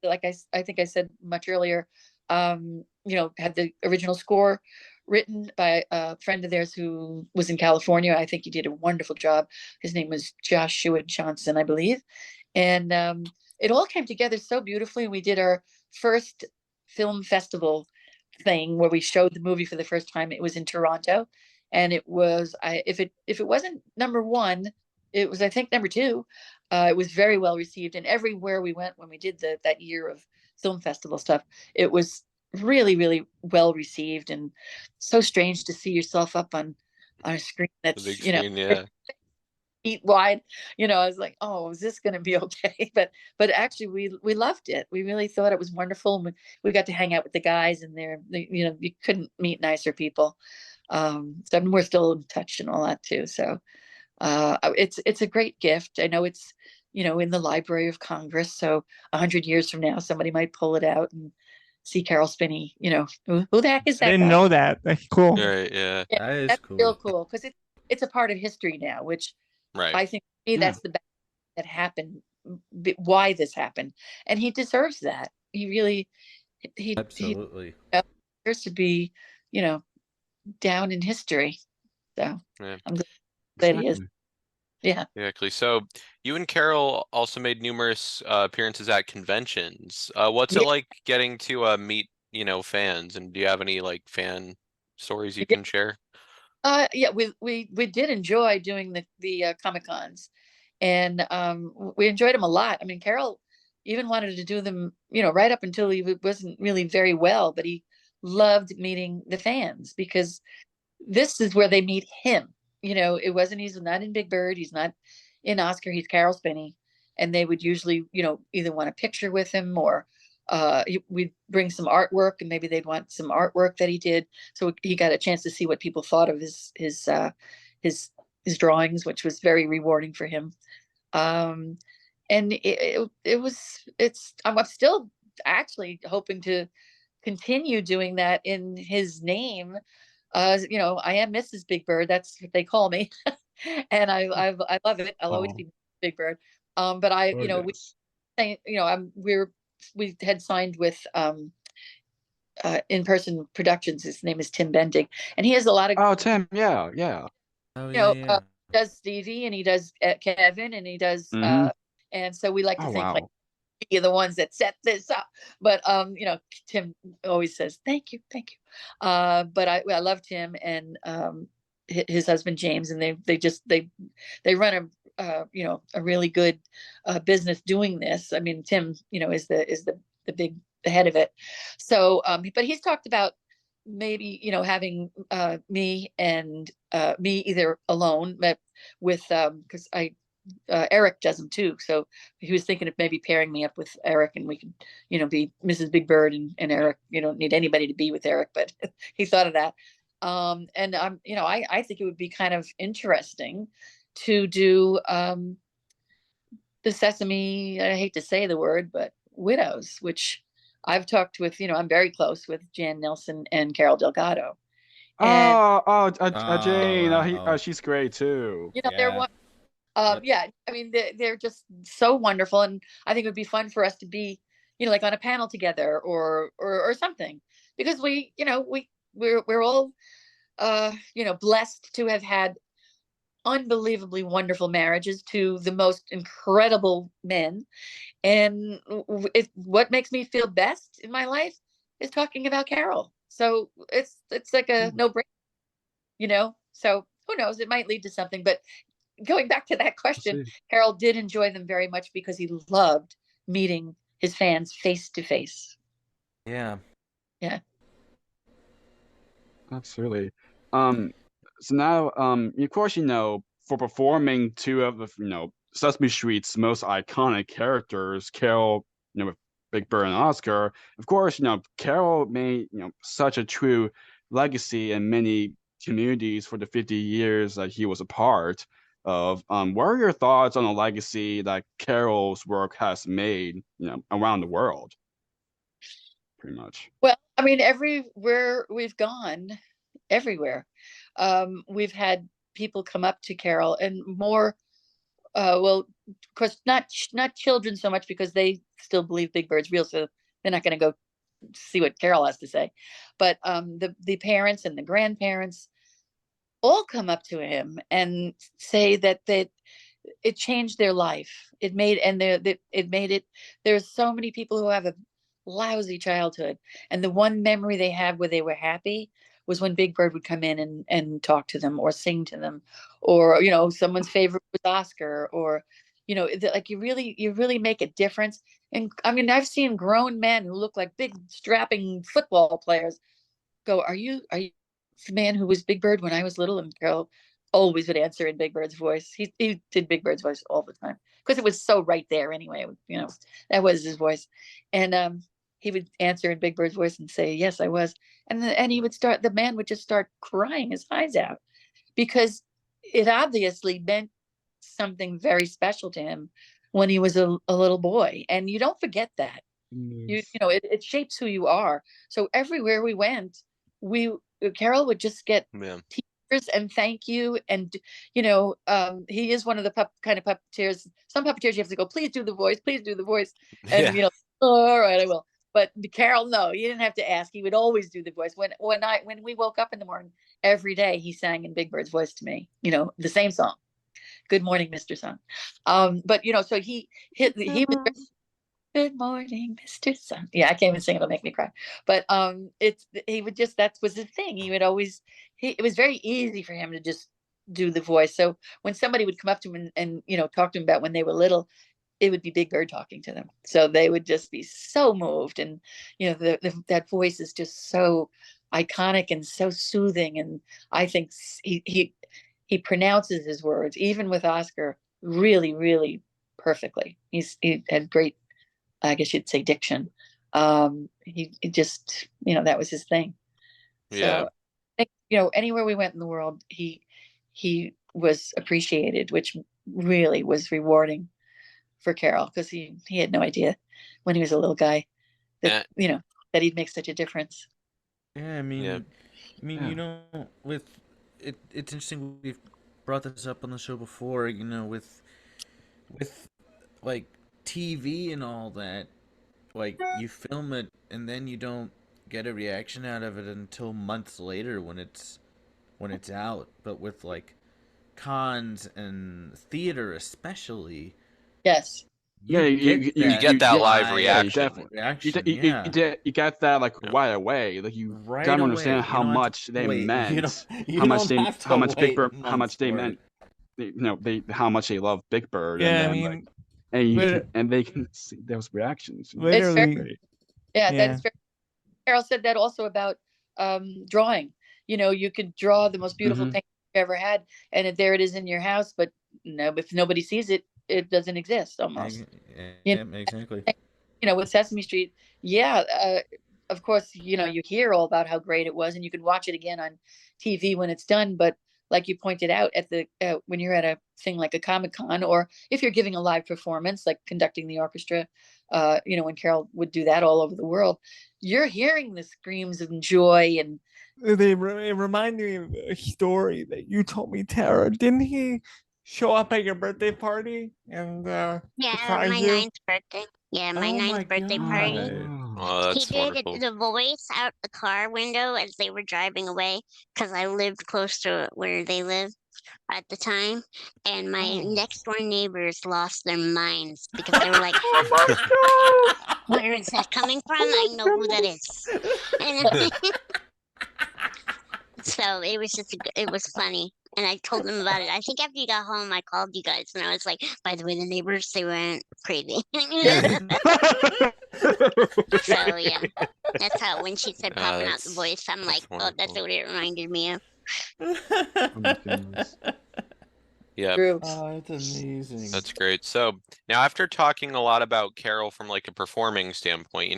like I think I said much earlier. Had the original score written by a friend of theirs who was in California. I think he did a wonderful job. His name was Joshua Johnson, I believe. And it all came together so beautifully. We did our first film festival thing where we showed the movie for the first time. It was in Toronto, and it was if it wasn't number one, it was, I think, number two. It was very well received, and everywhere we went when we did that year of film festival stuff, it was really, really well received. And so strange to see yourself up on a screen that's The big screen, yeah. feet wide. I was like, oh, is this going to be okay? But actually we loved it. We really thought it was wonderful. And we got to hang out with the guys, and you couldn't meet nicer people. So we're still in touch and all that too. So it's a great gift. I know it's in the Library of Congress, so 100 years from now somebody might pull it out and see Caroll Spinney. Who the heck is that I didn't guy? know that. That's cool. Right, yeah. Yeah, That is that's cool. real cool, because it's a part of history now, which Right. I think for me, Yeah. that's the best that happened, why this happened, and he deserves that. He really, he Absolutely. deserves to be, down in history. So Yeah. I'm glad he is. Exactly. Yeah. Exactly. So you and Caroll also made numerous appearances at conventions. What's it Yeah. like getting to meet, fans? And do you have any like fan stories you Yeah. can share? Yeah, we did enjoy doing the Comic Cons, and we enjoyed them a lot. I mean, Caroll even wanted to do them, right up until he wasn't really very well, but he loved meeting the fans, because this is where they meet him. He's not in Big Bird, he's not in Oscar, he's Caroll Spinney, and they would usually, either want a picture with him, or we'd bring some artwork, and maybe they'd want some artwork that he did. So he got a chance to see what people thought of his drawings, which was very rewarding for him. And I'm still actually hoping to continue doing that in his name. I am Mrs. Big Bird. That's what they call me. And I love it. I'll always Oh, be Big Bird. But gorgeous. we had signed with In-Person Productions. His name is Tim Bending, and he has a lot of, Oh, Tim. Yeah, yeah. Oh yeah. does Stevie, and he does Kevin, and he does Mm-hmm. and so we like to Oh, think like wow. you're the ones that set this up. But Tim always says thank you. But I love Tim and his husband James, and they run a really good business doing this. I mean, Tim is the head of it. So but he's talked about maybe having me either alone, but with because Eric does them too. So he was thinking of maybe pairing me up with Eric, and we could, be Mrs. Big Bird and Eric. You don't need anybody to be with Eric, but he thought of that. And I think it would be kind of interesting to do the Sesame, I hate to say the word, but widows, which I've talked with, I'm very close with Jan Nelson and Carol Delgado. And Jane. wow. She's great too. they're Yeah. one. Yep. Yeah, I mean, they're just so wonderful, and I think it would be fun for us to be, like on a panel together or something, because we're all, blessed to have had unbelievably wonderful marriages to the most incredible men, and what makes me feel best in my life is talking about Caroll. So it's like a no-brainer, So who knows? It might lead to something, but. Going back to that question, Caroll did enjoy them very much because he loved meeting his fans face to face. Yeah. Yeah. Absolutely. So now, of course, for performing two of the, Sesame Street's most iconic characters, Caroll, with Big Bird and Oscar, of course, Caroll made, such a true legacy in many communities for the 50 years that he was a part of. What are your thoughts on the legacy that Caroll's work has made, around the world? Pretty much. Well, I mean, everywhere we've gone, everywhere, we've had people come up to Caroll, and more Well, of course, not children so much, because they still believe Big Bird's real, so they're not going to go see what Caroll has to say. But the parents and the grandparents all come up to him and say that it changed their life. It made it. There's so many people who have a lousy childhood, and the one memory they have where they were happy was when Big Bird would come in and talk to them or sing to them, or someone's favorite was Oscar, or like you really make a difference. And I mean, I've seen grown men who look like big strapping football players go, are you the man who was Big Bird when I was little? And Caroll always would answer in Big Bird's voice. He did Big Bird's voice all the time because it was so right there anyway. That was his voice. And he would answer in Big Bird's voice and say, yes, I was. And the man would just start crying his eyes out, because it obviously meant something very special to him when he was a little boy. And you don't forget that. It shapes who you are. So everywhere we went, Caroll would just get tears and thank you. And he is one of the kind of puppeteers. Some puppeteers you have to go, please do the voice, and all right, I will. But Caroll, no, you didn't have to ask. He would always do the voice. When we woke up in the morning, every day he sang in Big Bird's voice to me, the same song, Good Morning, Mr. Sun. But so he was, Good morning, Mr. Sun. Yeah, I can't even sing, it'll make me cry. But that was the thing. He would always, it was very easy for him to just do the voice. So when somebody would come up to him and talk to him about when they were little, it would be Big Bird talking to them. So they would just be so moved. And, that voice is just so iconic and so soothing. And I think he pronounces his words, even with Oscar, really, really perfectly. He had great, I guess you'd say, diction. He just, that was his thing. Yeah. So, anywhere we went in the world, he was appreciated, which really was rewarding for Caroll, because he had no idea when he was a little guy that that he'd make such a difference. Yeah, I mean, with it, it's interesting. We've brought this up on the show before. With like TV and all that, like you film it and then you don't get a reaction out of it until months later when it's out. But with like cons and theater especially, yes, you get that live reaction. You get that like right away. Like you gotta understand how much they meant, how much they meant. How much they love Big Bird. Yeah, and then, and they can see those reactions. Literally. That's very. Caroll said that also about drawing. You could draw the most beautiful painting you've ever had, and there it is in your house. But if nobody sees it, it doesn't exist almost. Exactly. With Sesame Street, of course, you hear all about how great it was, and you can watch it again on TV when it's done. But like you pointed out, at the when you're at a thing like a Comic-Con, or if you're giving a live performance, like conducting the orchestra, when Caroll would do that all over the world, you're hearing the screams of joy. And it reminded me of a story that you told me, Tarah. Didn't he show up at your birthday party and my 9th birthday? Yeah, my 9th birthday party. Oh, that's he did wonderful. the voice out the car window as they were driving away, because I lived close to where they lived at the time, and my next door neighbors lost their minds because they were like, "Oh my God, where is that coming from? I know who that is." So it was it was funny. And I told them about it. I think after you got home, I called you guys and I was like, by the way, the neighbors, they went crazy. So yeah, that's how when she said popping out the voice, I'm like, wonderful. Oh, that's what it reminded me of. Yeah. Oh, that's amazing. That's great. So now, after talking a lot about Caroll from like a performing standpoint,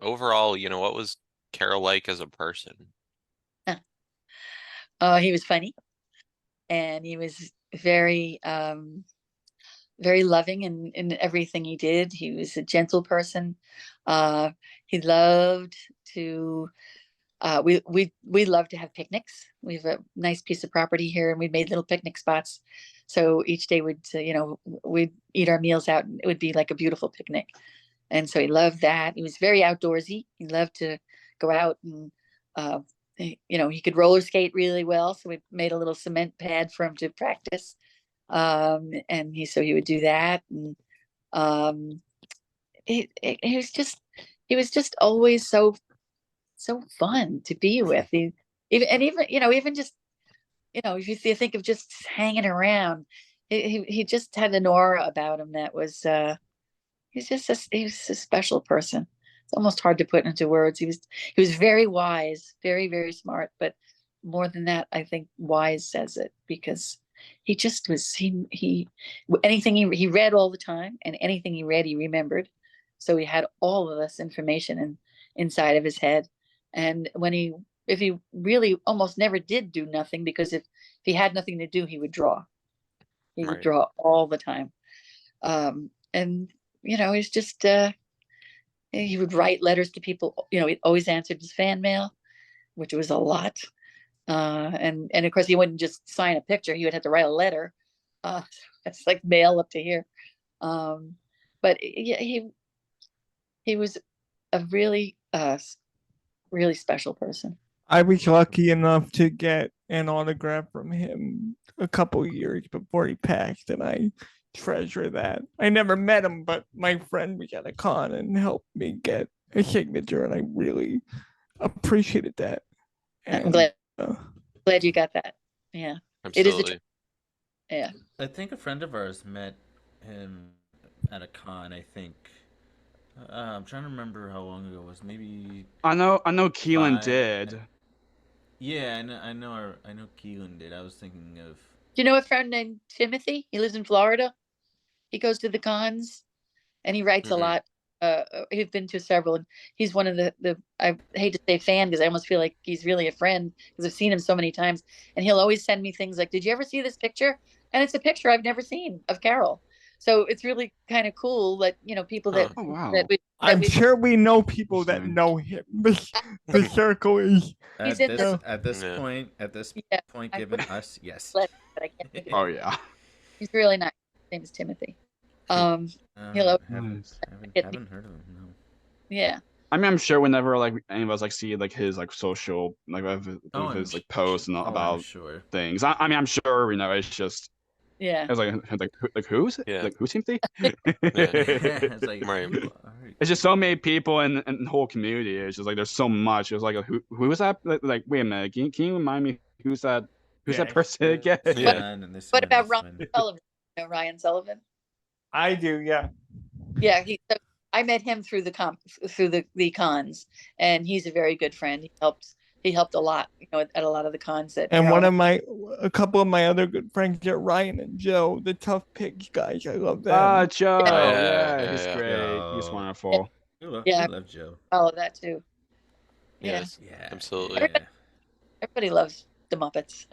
overall, what was Caroll like as a person? He was funny. And he was very, very loving in everything he did. He was a gentle person. He loved to we love to have picnics. We have a nice piece of property here, and we made little picnic spots. So each day we'd eat our meals out, and it would be like a beautiful picnic. And so he loved that. He was very outdoorsy. He loved to go out and he could roller skate really well. So we made a little cement pad for him to practice. And he would do that. And he was just always so fun to be with. Even just, if you think of just hanging around, he just had an aura about him that was, he was a special person. It's almost hard to put into words. He was very wise, very, very smart, but more than that, I think wise says it, because he just was, anything he read all the time, and anything he read, he remembered. So he had all of this information inside of his head. And if he really almost never did do nothing, because if he had nothing to do, he would draw. He would draw all the time. He's just, he would write letters to people. He always answered his fan mail, which was a lot. And of course, he wouldn't just sign a picture. He would have to write a letter. It's like mail up to here. But he was a really, really special person. I was lucky enough to get an autograph from him a couple years before he passed, and I treasure that. I never met him, but my friend was at a con and helped me get a signature, and I really appreciated that. And, I'm glad you got that. Yeah, absolutely. Yeah. I think a friend of ours met him at a con. I think. I'm trying to remember how long ago it was. Maybe. I know. Keelan did. Yeah, I know Keelan did. I was thinking of. Do you know a friend named Timothy? He lives in Florida. He goes to the cons, and he writes a lot. He's been to several, and he's one of the I hate to say fan, because I almost feel like he's really a friend, because I've seen him so many times, and he'll always send me things like, "Did you ever see this picture?" And it's a picture I've never seen of Caroll. So it's really kind of cool that people that. Oh, wow. I'm sure we know people that know him. The circle is. At this point, given us, yes. But I can't think of Oh yeah. He's really nice. His name is Timothy. Haven't heard of him. No. Yeah. I mean, I'm sure whenever any of us see his social his posts and about things. I mean, I'm sure it's just. Yeah. It's like who's it? Yeah. Like who's Timothy? It's like It's just so many people in the whole community. It's just there's so much. It's like who is that? Like wait a minute, can you remind me who's that? Who's that person again? Yeah. What about Ryan Sullivan? Ryan Sullivan? I do, yeah. Yeah, I met him through the cons, and he's a very good friend. He helped a lot, at a lot of the cons that. And a couple of my other good friends are Ryan and Joe, the Tough Pigs guys. I love them. Joe. Yeah, He's great. Joe. He's wonderful. Yeah. I love Joe. Follow that too. Yes. Yeah. Absolutely. Everybody loves the Muppets.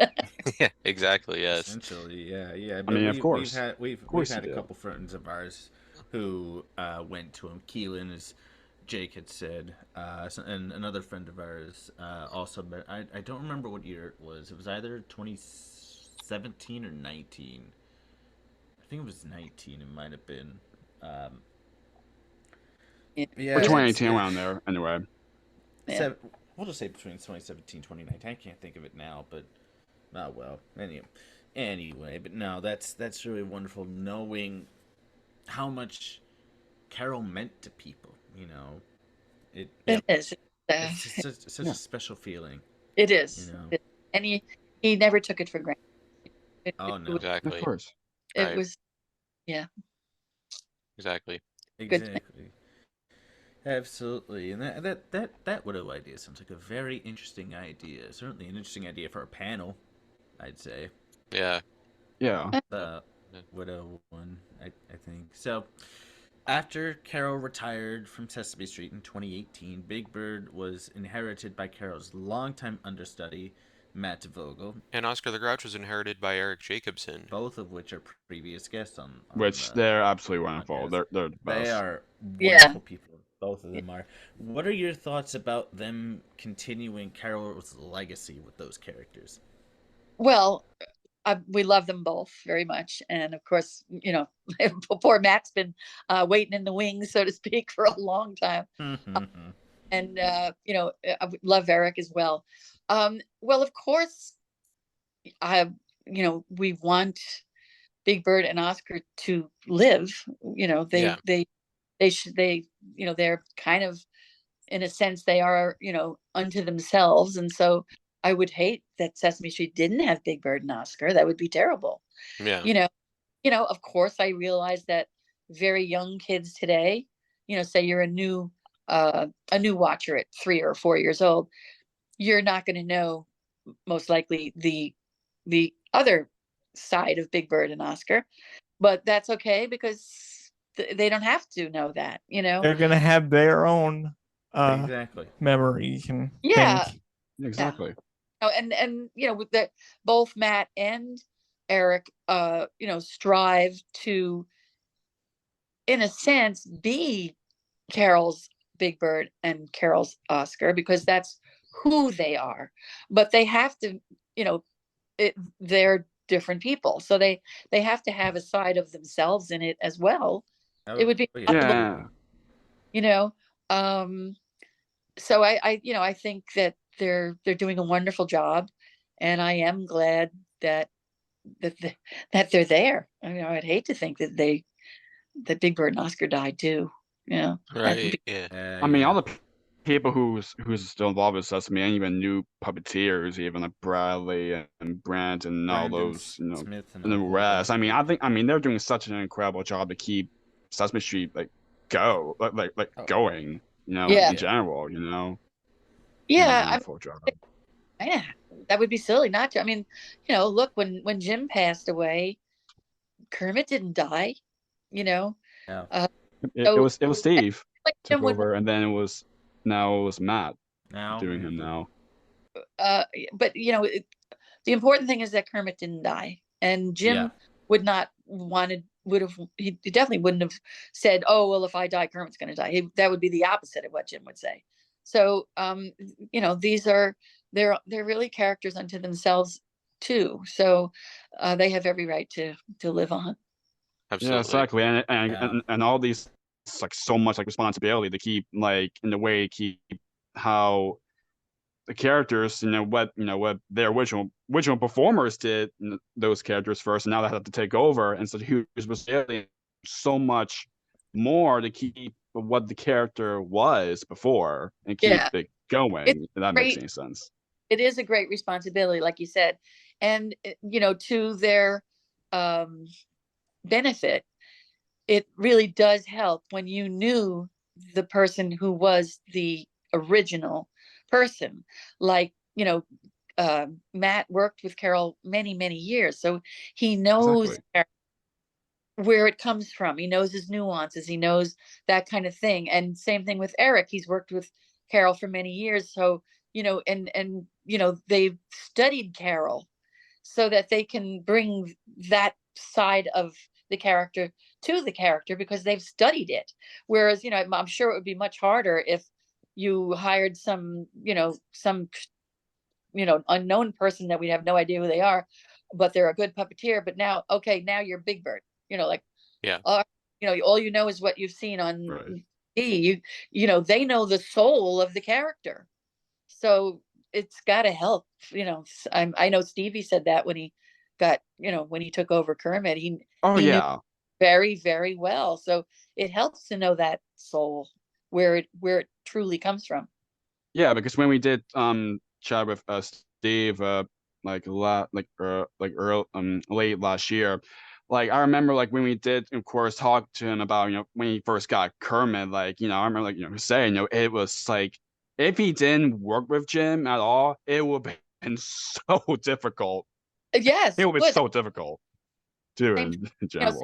Yeah. Exactly. Yes. Essentially, yeah. I mean, of course. We've had a couple friends of ours who went to him. Keelan, as Jake had said, and another friend of ours also. But I don't remember what year it was. It was either 2017 or 19. I think it was 19. It might have been. Yeah. Or 2018 around there, anyway. Yeah. We'll just say between 2017 and 2019. I can't think of it now, but well. Anyway, but no, that's really wonderful knowing how much Caroll meant to people. It is. It's such a special feeling. It is. And he never took it for granted. Oh no, Exactly. Of course. It was. Yeah. Exactly. Absolutely, and that widow idea sounds like a very interesting idea. Certainly an interesting idea for a panel, I'd say. Yeah. Yeah. The widow one, I think. So, after Caroll retired from Sesame Street in 2018, Big Bird was inherited by Caroll's longtime understudy, Matt Vogel. And Oscar the Grouch was inherited by Eric Jacobson. Both of which are previous guests on Which they're absolutely wonderful. podcast. They're the best. They are wonderful people. Both of them are. What are your thoughts about them continuing Caroll's legacy with those characters? Well, we love them both very much, and of course, poor Matt's been waiting in the wings, so to speak, for a long time. And I would love Eric as well. Well, of course, we want Big Bird and Oscar to live. They're kind of, in a sense, they are, unto themselves. And so I would hate that Sesame Street didn't have Big Bird and Oscar. That would be terrible. Yeah. Of course, I realize that very young kids today, say you're a new watcher at 3 or 4 years old, you're not going to know, most likely, the other side of Big Bird and Oscar, but that's okay, because they don't have to know that. They're gonna have their own Exactly. memories and Yeah. things. Exactly. And with both Matt and Eric, strive to, in a sense, be Carol's Big Bird and Carol's Oscar, because that's who they are. But they have to, they're different people, so they have to have a side of themselves in it as well. It would be Yeah. So I think that they're doing a wonderful job, and I am glad that they're there. I mean, I'd hate to think that Big Bird and Oscar died too. Right. Yeah. I mean, all the people who's still involved with Sesame, and even new puppeteers, even like Bradley and Brent and all Brandon those, Smith and the rest. I mean, they're doing such an incredible job to keep Sesame Street going, in general, Yeah, wonderful job. yeah, that would be silly not to. I mean, look, when Jim passed away, Kermit didn't die. Yeah. It was Steve Like took Jim would, over, and then it was Matt Now doing him now. but the important thing is that Kermit didn't die, and Jim would have, he definitely wouldn't have said, "Oh, well, if I die, Kermit's going to die." That would be the opposite of what Jim would say. So, they're really characters unto themselves too. So, they have every right to live on. Absolutely. Yeah, exactly, and all these, it's like so much like responsibility to keep, like, in a way, keep how the characters, what their original performers did, those characters first, and now they have to take over, and such a huge responsibility, so much more to keep what the character was before and keep it going. If that makes any sense. It is a great responsibility, like you said, and to their benefit, it really does help when you knew the person who was the original person. Like, Matt worked with Caroll many, many years, so he knows where it comes from. He knows his nuances. He knows that kind of thing. And same thing with Eric. He's worked with Caroll for many years, so and they've studied Caroll so that they can bring that side of the character to the character, because they've studied it. Whereas, I'm sure it would be much harder if you hired some unknown person that we have no idea who they are, but they're a good puppeteer. But now you're Big Bird, all is what you've seen on TV. They know the soul of the character, so it's got to help. I know Stevie said that when he got, when he took over Kermit, he knew very, very well. So it helps to know that soul, where it truly comes from. Yeah, because when we did chat with Steve late last year, like, I remember, like, when we did, of course, talk to him about, when he first got Kermit, like, I remember, like, saying, it was like, if he didn't work with Jim at all, it would have been so difficult. Yes, it would be so difficult too, in general.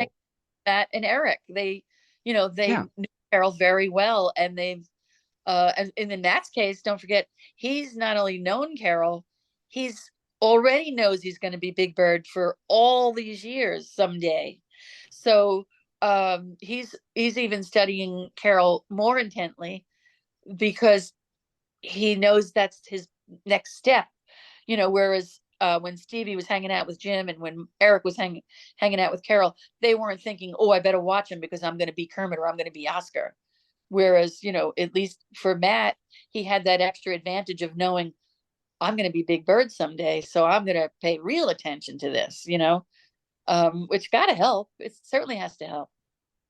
Matt and Eric, they knew Caroll very well, and they've and in Matt's case, don't forget, he's not only known Caroll, he's already knows he's going to be Big Bird for all these years someday. So he's even studying Caroll more intently because he knows that's his next step, whereas when Stevie was hanging out with Jim and when Eric was hanging out with Caroll, they weren't thinking, oh, I better watch him because I'm going to be Kermit or I'm going to be Oscar. Whereas, at least for Matt, he had that extra advantage of knowing I'm going to be Big Bird someday. So I'm going to pay real attention to this, which got to help. It certainly has to help.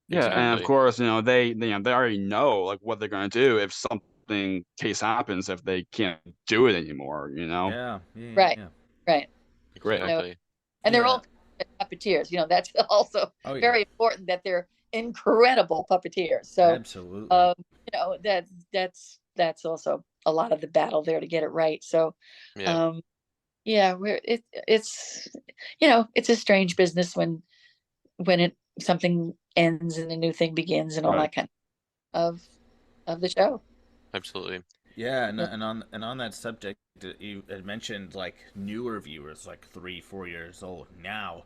Yeah, and of Exactly. course, they already know like what they're gonna do if something case happens if they can't do it anymore. Yeah. Right. Yeah. Right. Great. Exactly. And they're Yeah. all puppeteers. That's also Oh, yeah. very important that they're incredible puppeteers. So, Absolutely. that's also a lot of the battle there to get it right. So, Yeah. it's it's a strange business when something ends and a new thing begins and all Right. that kind of the show. Absolutely. Yeah, and on that subject, you had mentioned like newer viewers, like 3-4 years old now,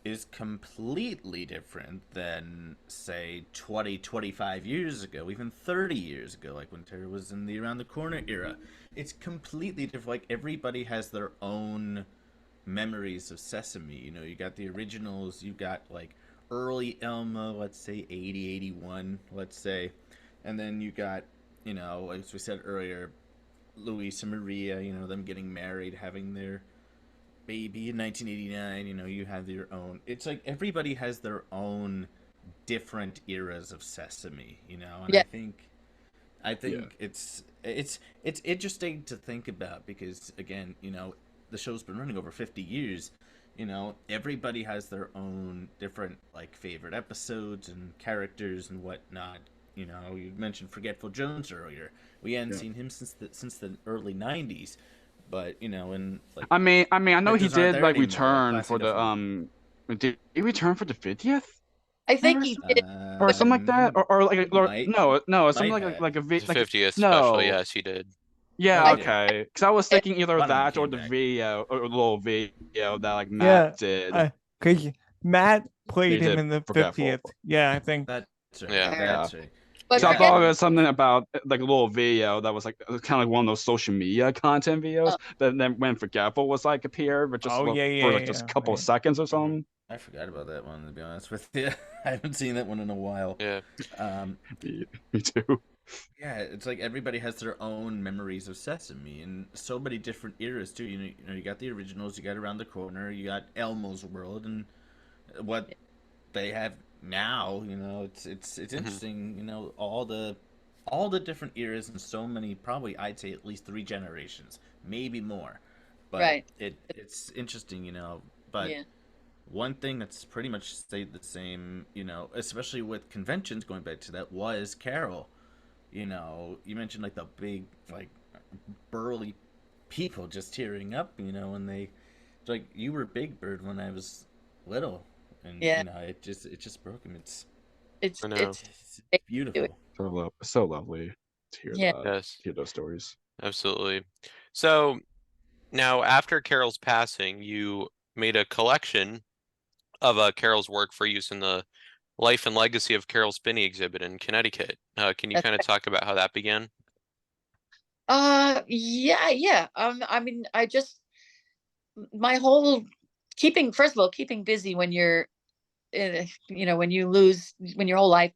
is completely different than say 20-25 years ago, even 30 years ago, like when Tarah was in the Around the Corner era. It's completely different. Like everybody has their own memories of Sesame. You got the originals, you got like early Elmo, let's say 80, 81, let's say, and then you got, as we said earlier, Luis and Maria, them getting married, having their baby in 1989. You have your own. It's like everybody has their own different eras of Sesame, and Yeah. I think it's interesting to think about because again, the show's been running over 50 years. Everybody has their own different like favorite episodes and characters and whatnot. You mentioned Forgetful Jones earlier. We hadn't seen him since the early 90s, but and like I mean, I know he characters aren't did there like anymore, return classic for the Did he return for the 50th? I think he did. Or something like that, or like might- no, something might like have. like a The like 50th no, special. Yes, he did. yeah, Oh, okay, because I was thinking either One of them that or came the back. video or a little video that like Yeah, Matt did. because Matt played They him did in the Forgetful. 50th. Yeah, I think. That's right. Yeah. That's right. But So I forget- thought it was something about like a little video that was like kind of like one of those social media content videos that then when Forgetful was like appeared, but just Oh, yeah, for like just a couple of right. seconds or something. I forgot about that one, to be honest with you. I haven't seen that one in a while. Yeah. Me too. Yeah, it's like everybody has their own memories of Sesame and so many different eras too. You got the originals, you got Around the Corner, you got Elmo's World, and what they have now. It's interesting. All the different eras and so many. Probably I'd say at least 3 generations, maybe more. But Right. it's interesting. But. Yeah. One thing that's pretty much stayed the same, especially with conventions, going back to that, was Caroll. You mentioned like the big, like burly people just tearing up, when they, like, you were Big Bird when I was little, and Yeah. it just broke him. It's It's I know. it's beautiful. So lovely to hear Yeah. that. Yes. Hear those stories. Absolutely. So now, after Caroll's passing, you made a collection of Caroll's work for use in the Life and Legacy of Caroll Spinney exhibit in Connecticut. Can you That's kind of talk about how that began? Yeah. I mean, my whole first of all, keeping busy when you're, when your whole life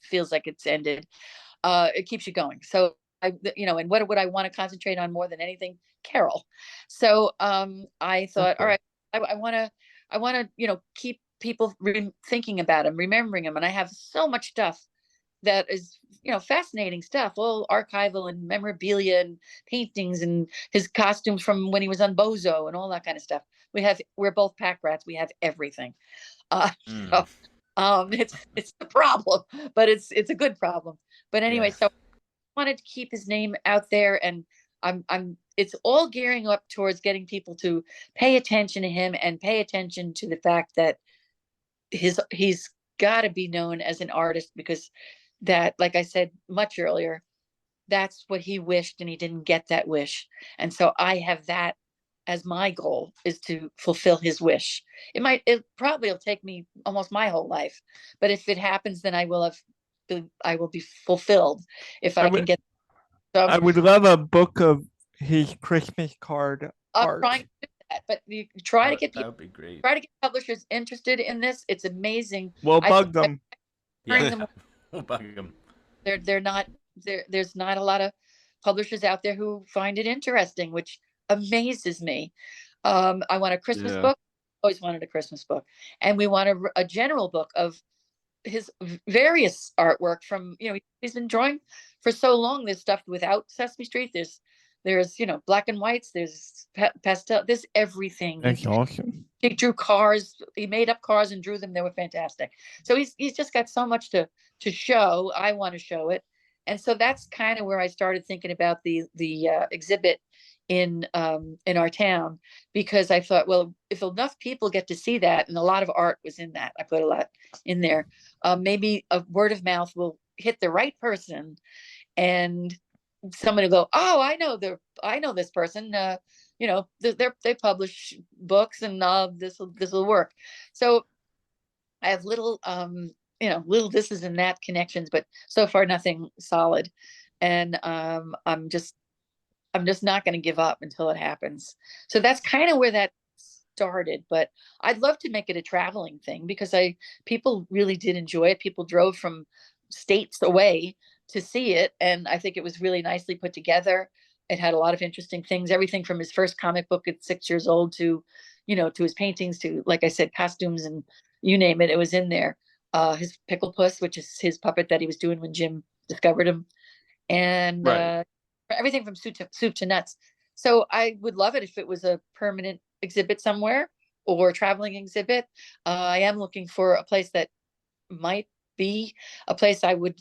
feels like it's ended, it keeps you going. So and what would I want to concentrate on more than anything? Caroll. So I thought, all right, I want to keep people thinking about him, remembering him, and I have so much stuff that is fascinating stuff, all archival and memorabilia and paintings and his costumes from when he was on Bozo and all that kind of stuff. We're both pack rats. We have everything. So, it's the problem, but it's a good problem. But anyway, so I wanted to keep his name out there, and it's all gearing up towards getting people to pay attention to him and pay attention to the fact that he's got to be known as an artist, because that, like I said much earlier, that's what he wished, and he didn't get that wish. And so I have that as my goal is to fulfill his wish. It probably will take me almost my whole life, but if it happens, then I will be fulfilled if I can get. So I would love a book of his Christmas card I'm art. trying to do that, but you try to get That people, would be great. try to get publishers interested in this. It's amazing. We'll I bug think them. bring them- We'll bug them. they're not there's not a lot of publishers out there who find it interesting, which amazes me. I want a Christmas Yeah. book. Always wanted a Christmas book, and we want a general book of his various artwork from, he's been drawing for so long. There's stuff without Sesame Street. There's black and whites. There's pastel. There's everything. That's awesome. He drew cars. He made up cars and drew them. They were fantastic. So he's just got so much to show. I want to show it, and so that's kind of where I started thinking about the exhibit in our town, because I thought, well, if enough people get to see that, and a lot of art was in that, I put a lot in there, maybe a word of mouth will hit the right person, and someone will go, oh, I know this person, they publish books, and this will work. So I have little this is and that connections, but so far nothing solid, and I'm just not going to give up until it happens. So that's kind of where that started, but I'd love to make it a traveling thing, because people really did enjoy it. People drove from states away to see it, and I think it was really nicely put together. It had a lot of interesting things, everything from his first comic book at 6 years old to his paintings, to, like I said, costumes, and you name it, it was in there. His Pickle Puss, which is his puppet that he was doing when Jim discovered him, and Right. Everything from soup to nuts. So I would love it if it was a permanent exhibit somewhere, or a traveling exhibit. I am looking for a place that might be a place I would,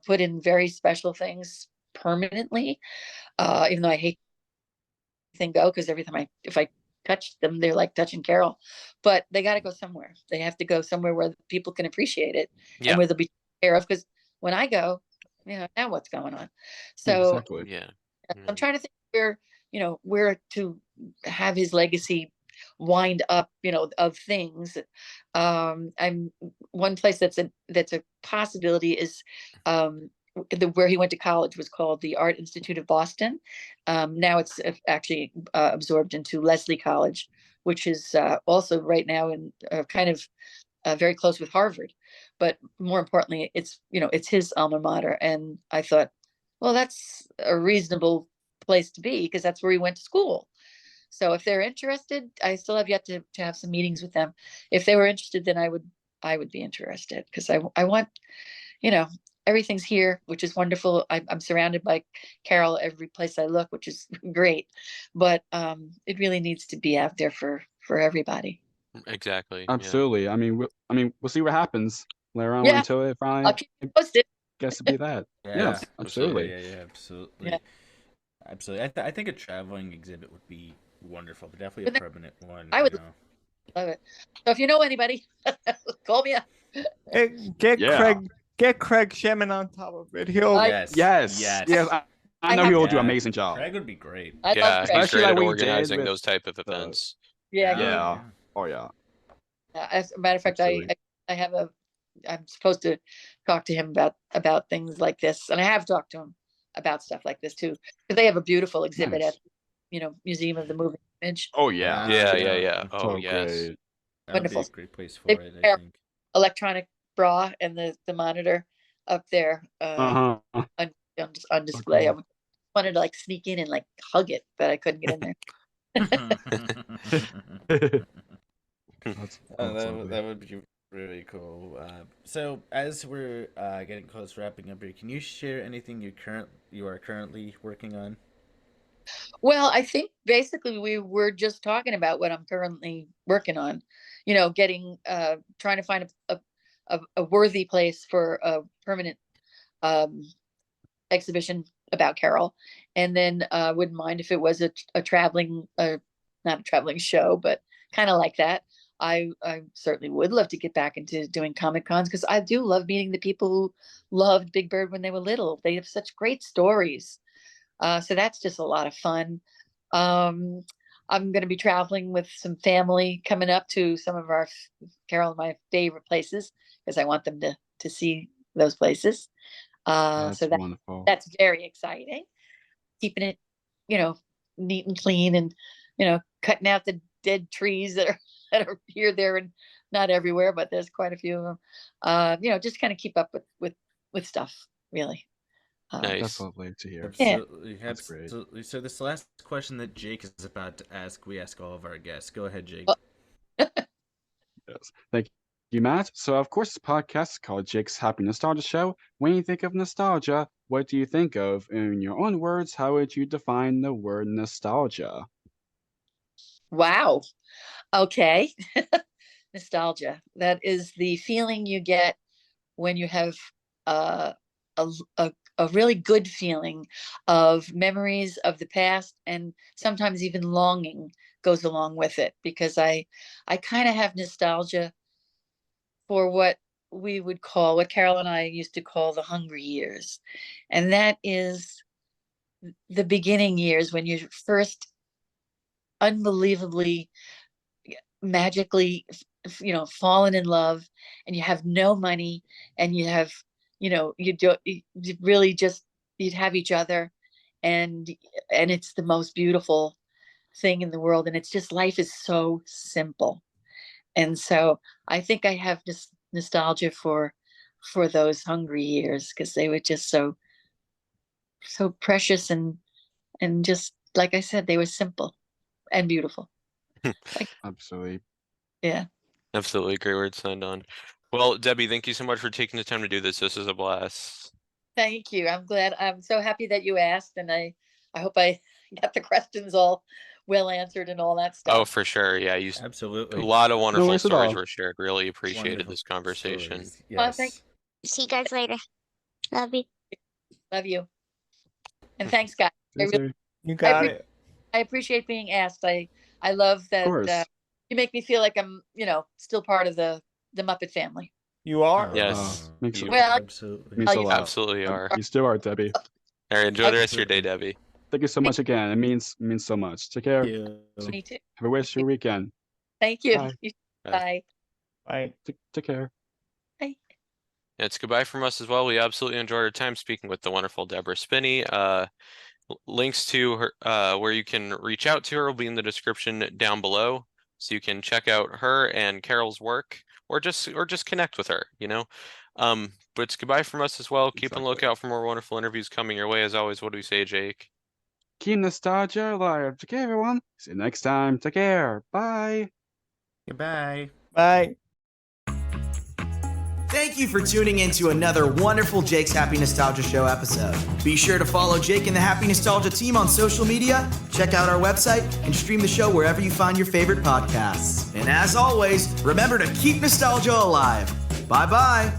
put in very special things permanently. Even though I hate thing go, because every time if I touch them, they're like touching Caroll, but they got to go somewhere. They have to go somewhere where people can appreciate it, Yeah. and where they'll be taken care of. Because when I go, now what's going on? So Exactly. Yeah. I'm trying to think where to have his legacy wind up, of things. I'm one place that's a possibility is where he went to college was called the Art Institute of Boston. Now it's actually absorbed into Lesley College, which is also right now in kind of very close with Harvard. But more importantly, it's his alma mater, and I thought, well, that's a reasonable place to be, because that's where he went to school. So if they're interested, I still have yet to have some meetings with them. If they were interested, then I would be interested, because I want, everything's here, which is wonderful. I'm surrounded by Caroll every place I look, which is great, but it really needs to be out there for everybody. Exactly. Absolutely. I mean, we'll see what happens later on Yeah. until it I'll finally keep you posted. gets to be that. Yeah, absolutely. Yeah, absolutely. Yeah. Absolutely. I think a traveling exhibit would be wonderful, but definitely a But permanent one. I would love it. So if you know anybody, call me up. Get Craig Shemin on top of it. He'll Yes. I know he will do an amazing job. Craig would be great. I Yeah, love he's Craig. Especially great like at what he did organizing with those type of events. Yeah. Yeah. Oh yeah. As a matter of fact, Absolutely. I'm supposed to talk to him about things like this, and I have talked to him about stuff like this too, because they have a beautiful exhibit Nice. at Museum of the Moving Image. Oh yeah. Yeah. So Oh, yes. great. That would be a Wonderful. great place for They it, I have think. electronic bra and the monitor up there Uh-huh. on display. cool. I wanted to like sneak in and like hug it, but I couldn't get in there. That's That would be really cool. So as we're getting close to wrapping up here, can you share anything you are currently working on? Well, I think basically we were just talking about what I'm currently working on. Getting trying to find a worthy place for a permanent exhibition about Caroll, and then wouldn't mind if it was a traveling, not a traveling show, but kind of like that. I certainly would love to get back into doing Comic Cons, because I do love meeting the people who loved Big Bird when they were little. They have such great stories. So that's just a lot of fun. I'm going to be traveling with some family coming up to some of Caroll and my favorite places, because I want them to see those places. That's So wonderful. that's very exciting. Keeping it, neat and clean, and cutting out the dead trees that are here, there, and not everywhere, but there's quite a few of them. Just kind of keep up with stuff, really. Nice. That's lovely to hear. Absolutely. That's great. Absolutely. So this last question that Jake is about to ask, we ask all of our guests. Go ahead, Jake. Yes. Thank you, Matt. So, of course, this podcast is called Jake's Happy Nostalgia Show. When you think of nostalgia, what do you think of? In your own words, how would you define the word nostalgia? Wow. Okay. Nostalgia. That is the feeling you get when you have a really good feeling of memories of the past, and sometimes even longing goes along with it, because I kind of have nostalgia for what Caroll and I used to call the hungry years. And that is the beginning years, when you're first unbelievably, magically, fallen in love, and you have no money, and you have, you'd have each other, and it's the most beautiful thing in the world. And it's just, life is so simple. And so I think I have this nostalgia for those hungry years, because they were just so precious, and just, like I said, they were simple and beautiful. Absolutely. Yeah. Absolutely. Great words signed on. Well, Debbie, thank you so much for taking the time to do this. This is a blast. Thank you. I'm glad. I'm so happy that you asked, and I hope I got the questions all well answered and all that stuff. Oh, for sure. Yeah, Absolutely. a lot of wonderful worries at stories all. were shared. Really appreciated Wonderful this conversation. stories. Well, Yes. thank See you guys later. Love you. Love you. And thanks, guys. You got it. I appreciate being asked. I love that course. you make me feel like I'm, still part of the Muppet family. You are. Yes. Makes You it- Well, absolutely. Means a you lot. Absolutely are. You still are, Debbie. All right, enjoy the rest of your day, Debbie. Thank you so much again. It means so much. Take care. Thank you. Me too. Have a wish your weekend. Thank you. Bye. Bye. Bye. Take care. Bye. It's goodbye from us as well. We absolutely enjoyed our time speaking with the wonderful Debra Spinney. Links to her, where you can reach out to her, will be in the description down below, so you can check out her and Caroll's work, or just connect with her. But it's goodbye from us as well. Keep on Exactly. lookout for more wonderful interviews coming your way. As always, what do we say, Jake? Keep nostalgia alive. Take care, everyone. See you next time. Take care. Bye. Goodbye. Bye. Thank you for tuning in to another wonderful Jake's Happy Nostalgia Show episode. Be sure to follow Jake and the Happy Nostalgia team on social media, check out our website, and stream the show wherever you find your favorite podcasts. And as always, remember to keep nostalgia alive. Bye-bye.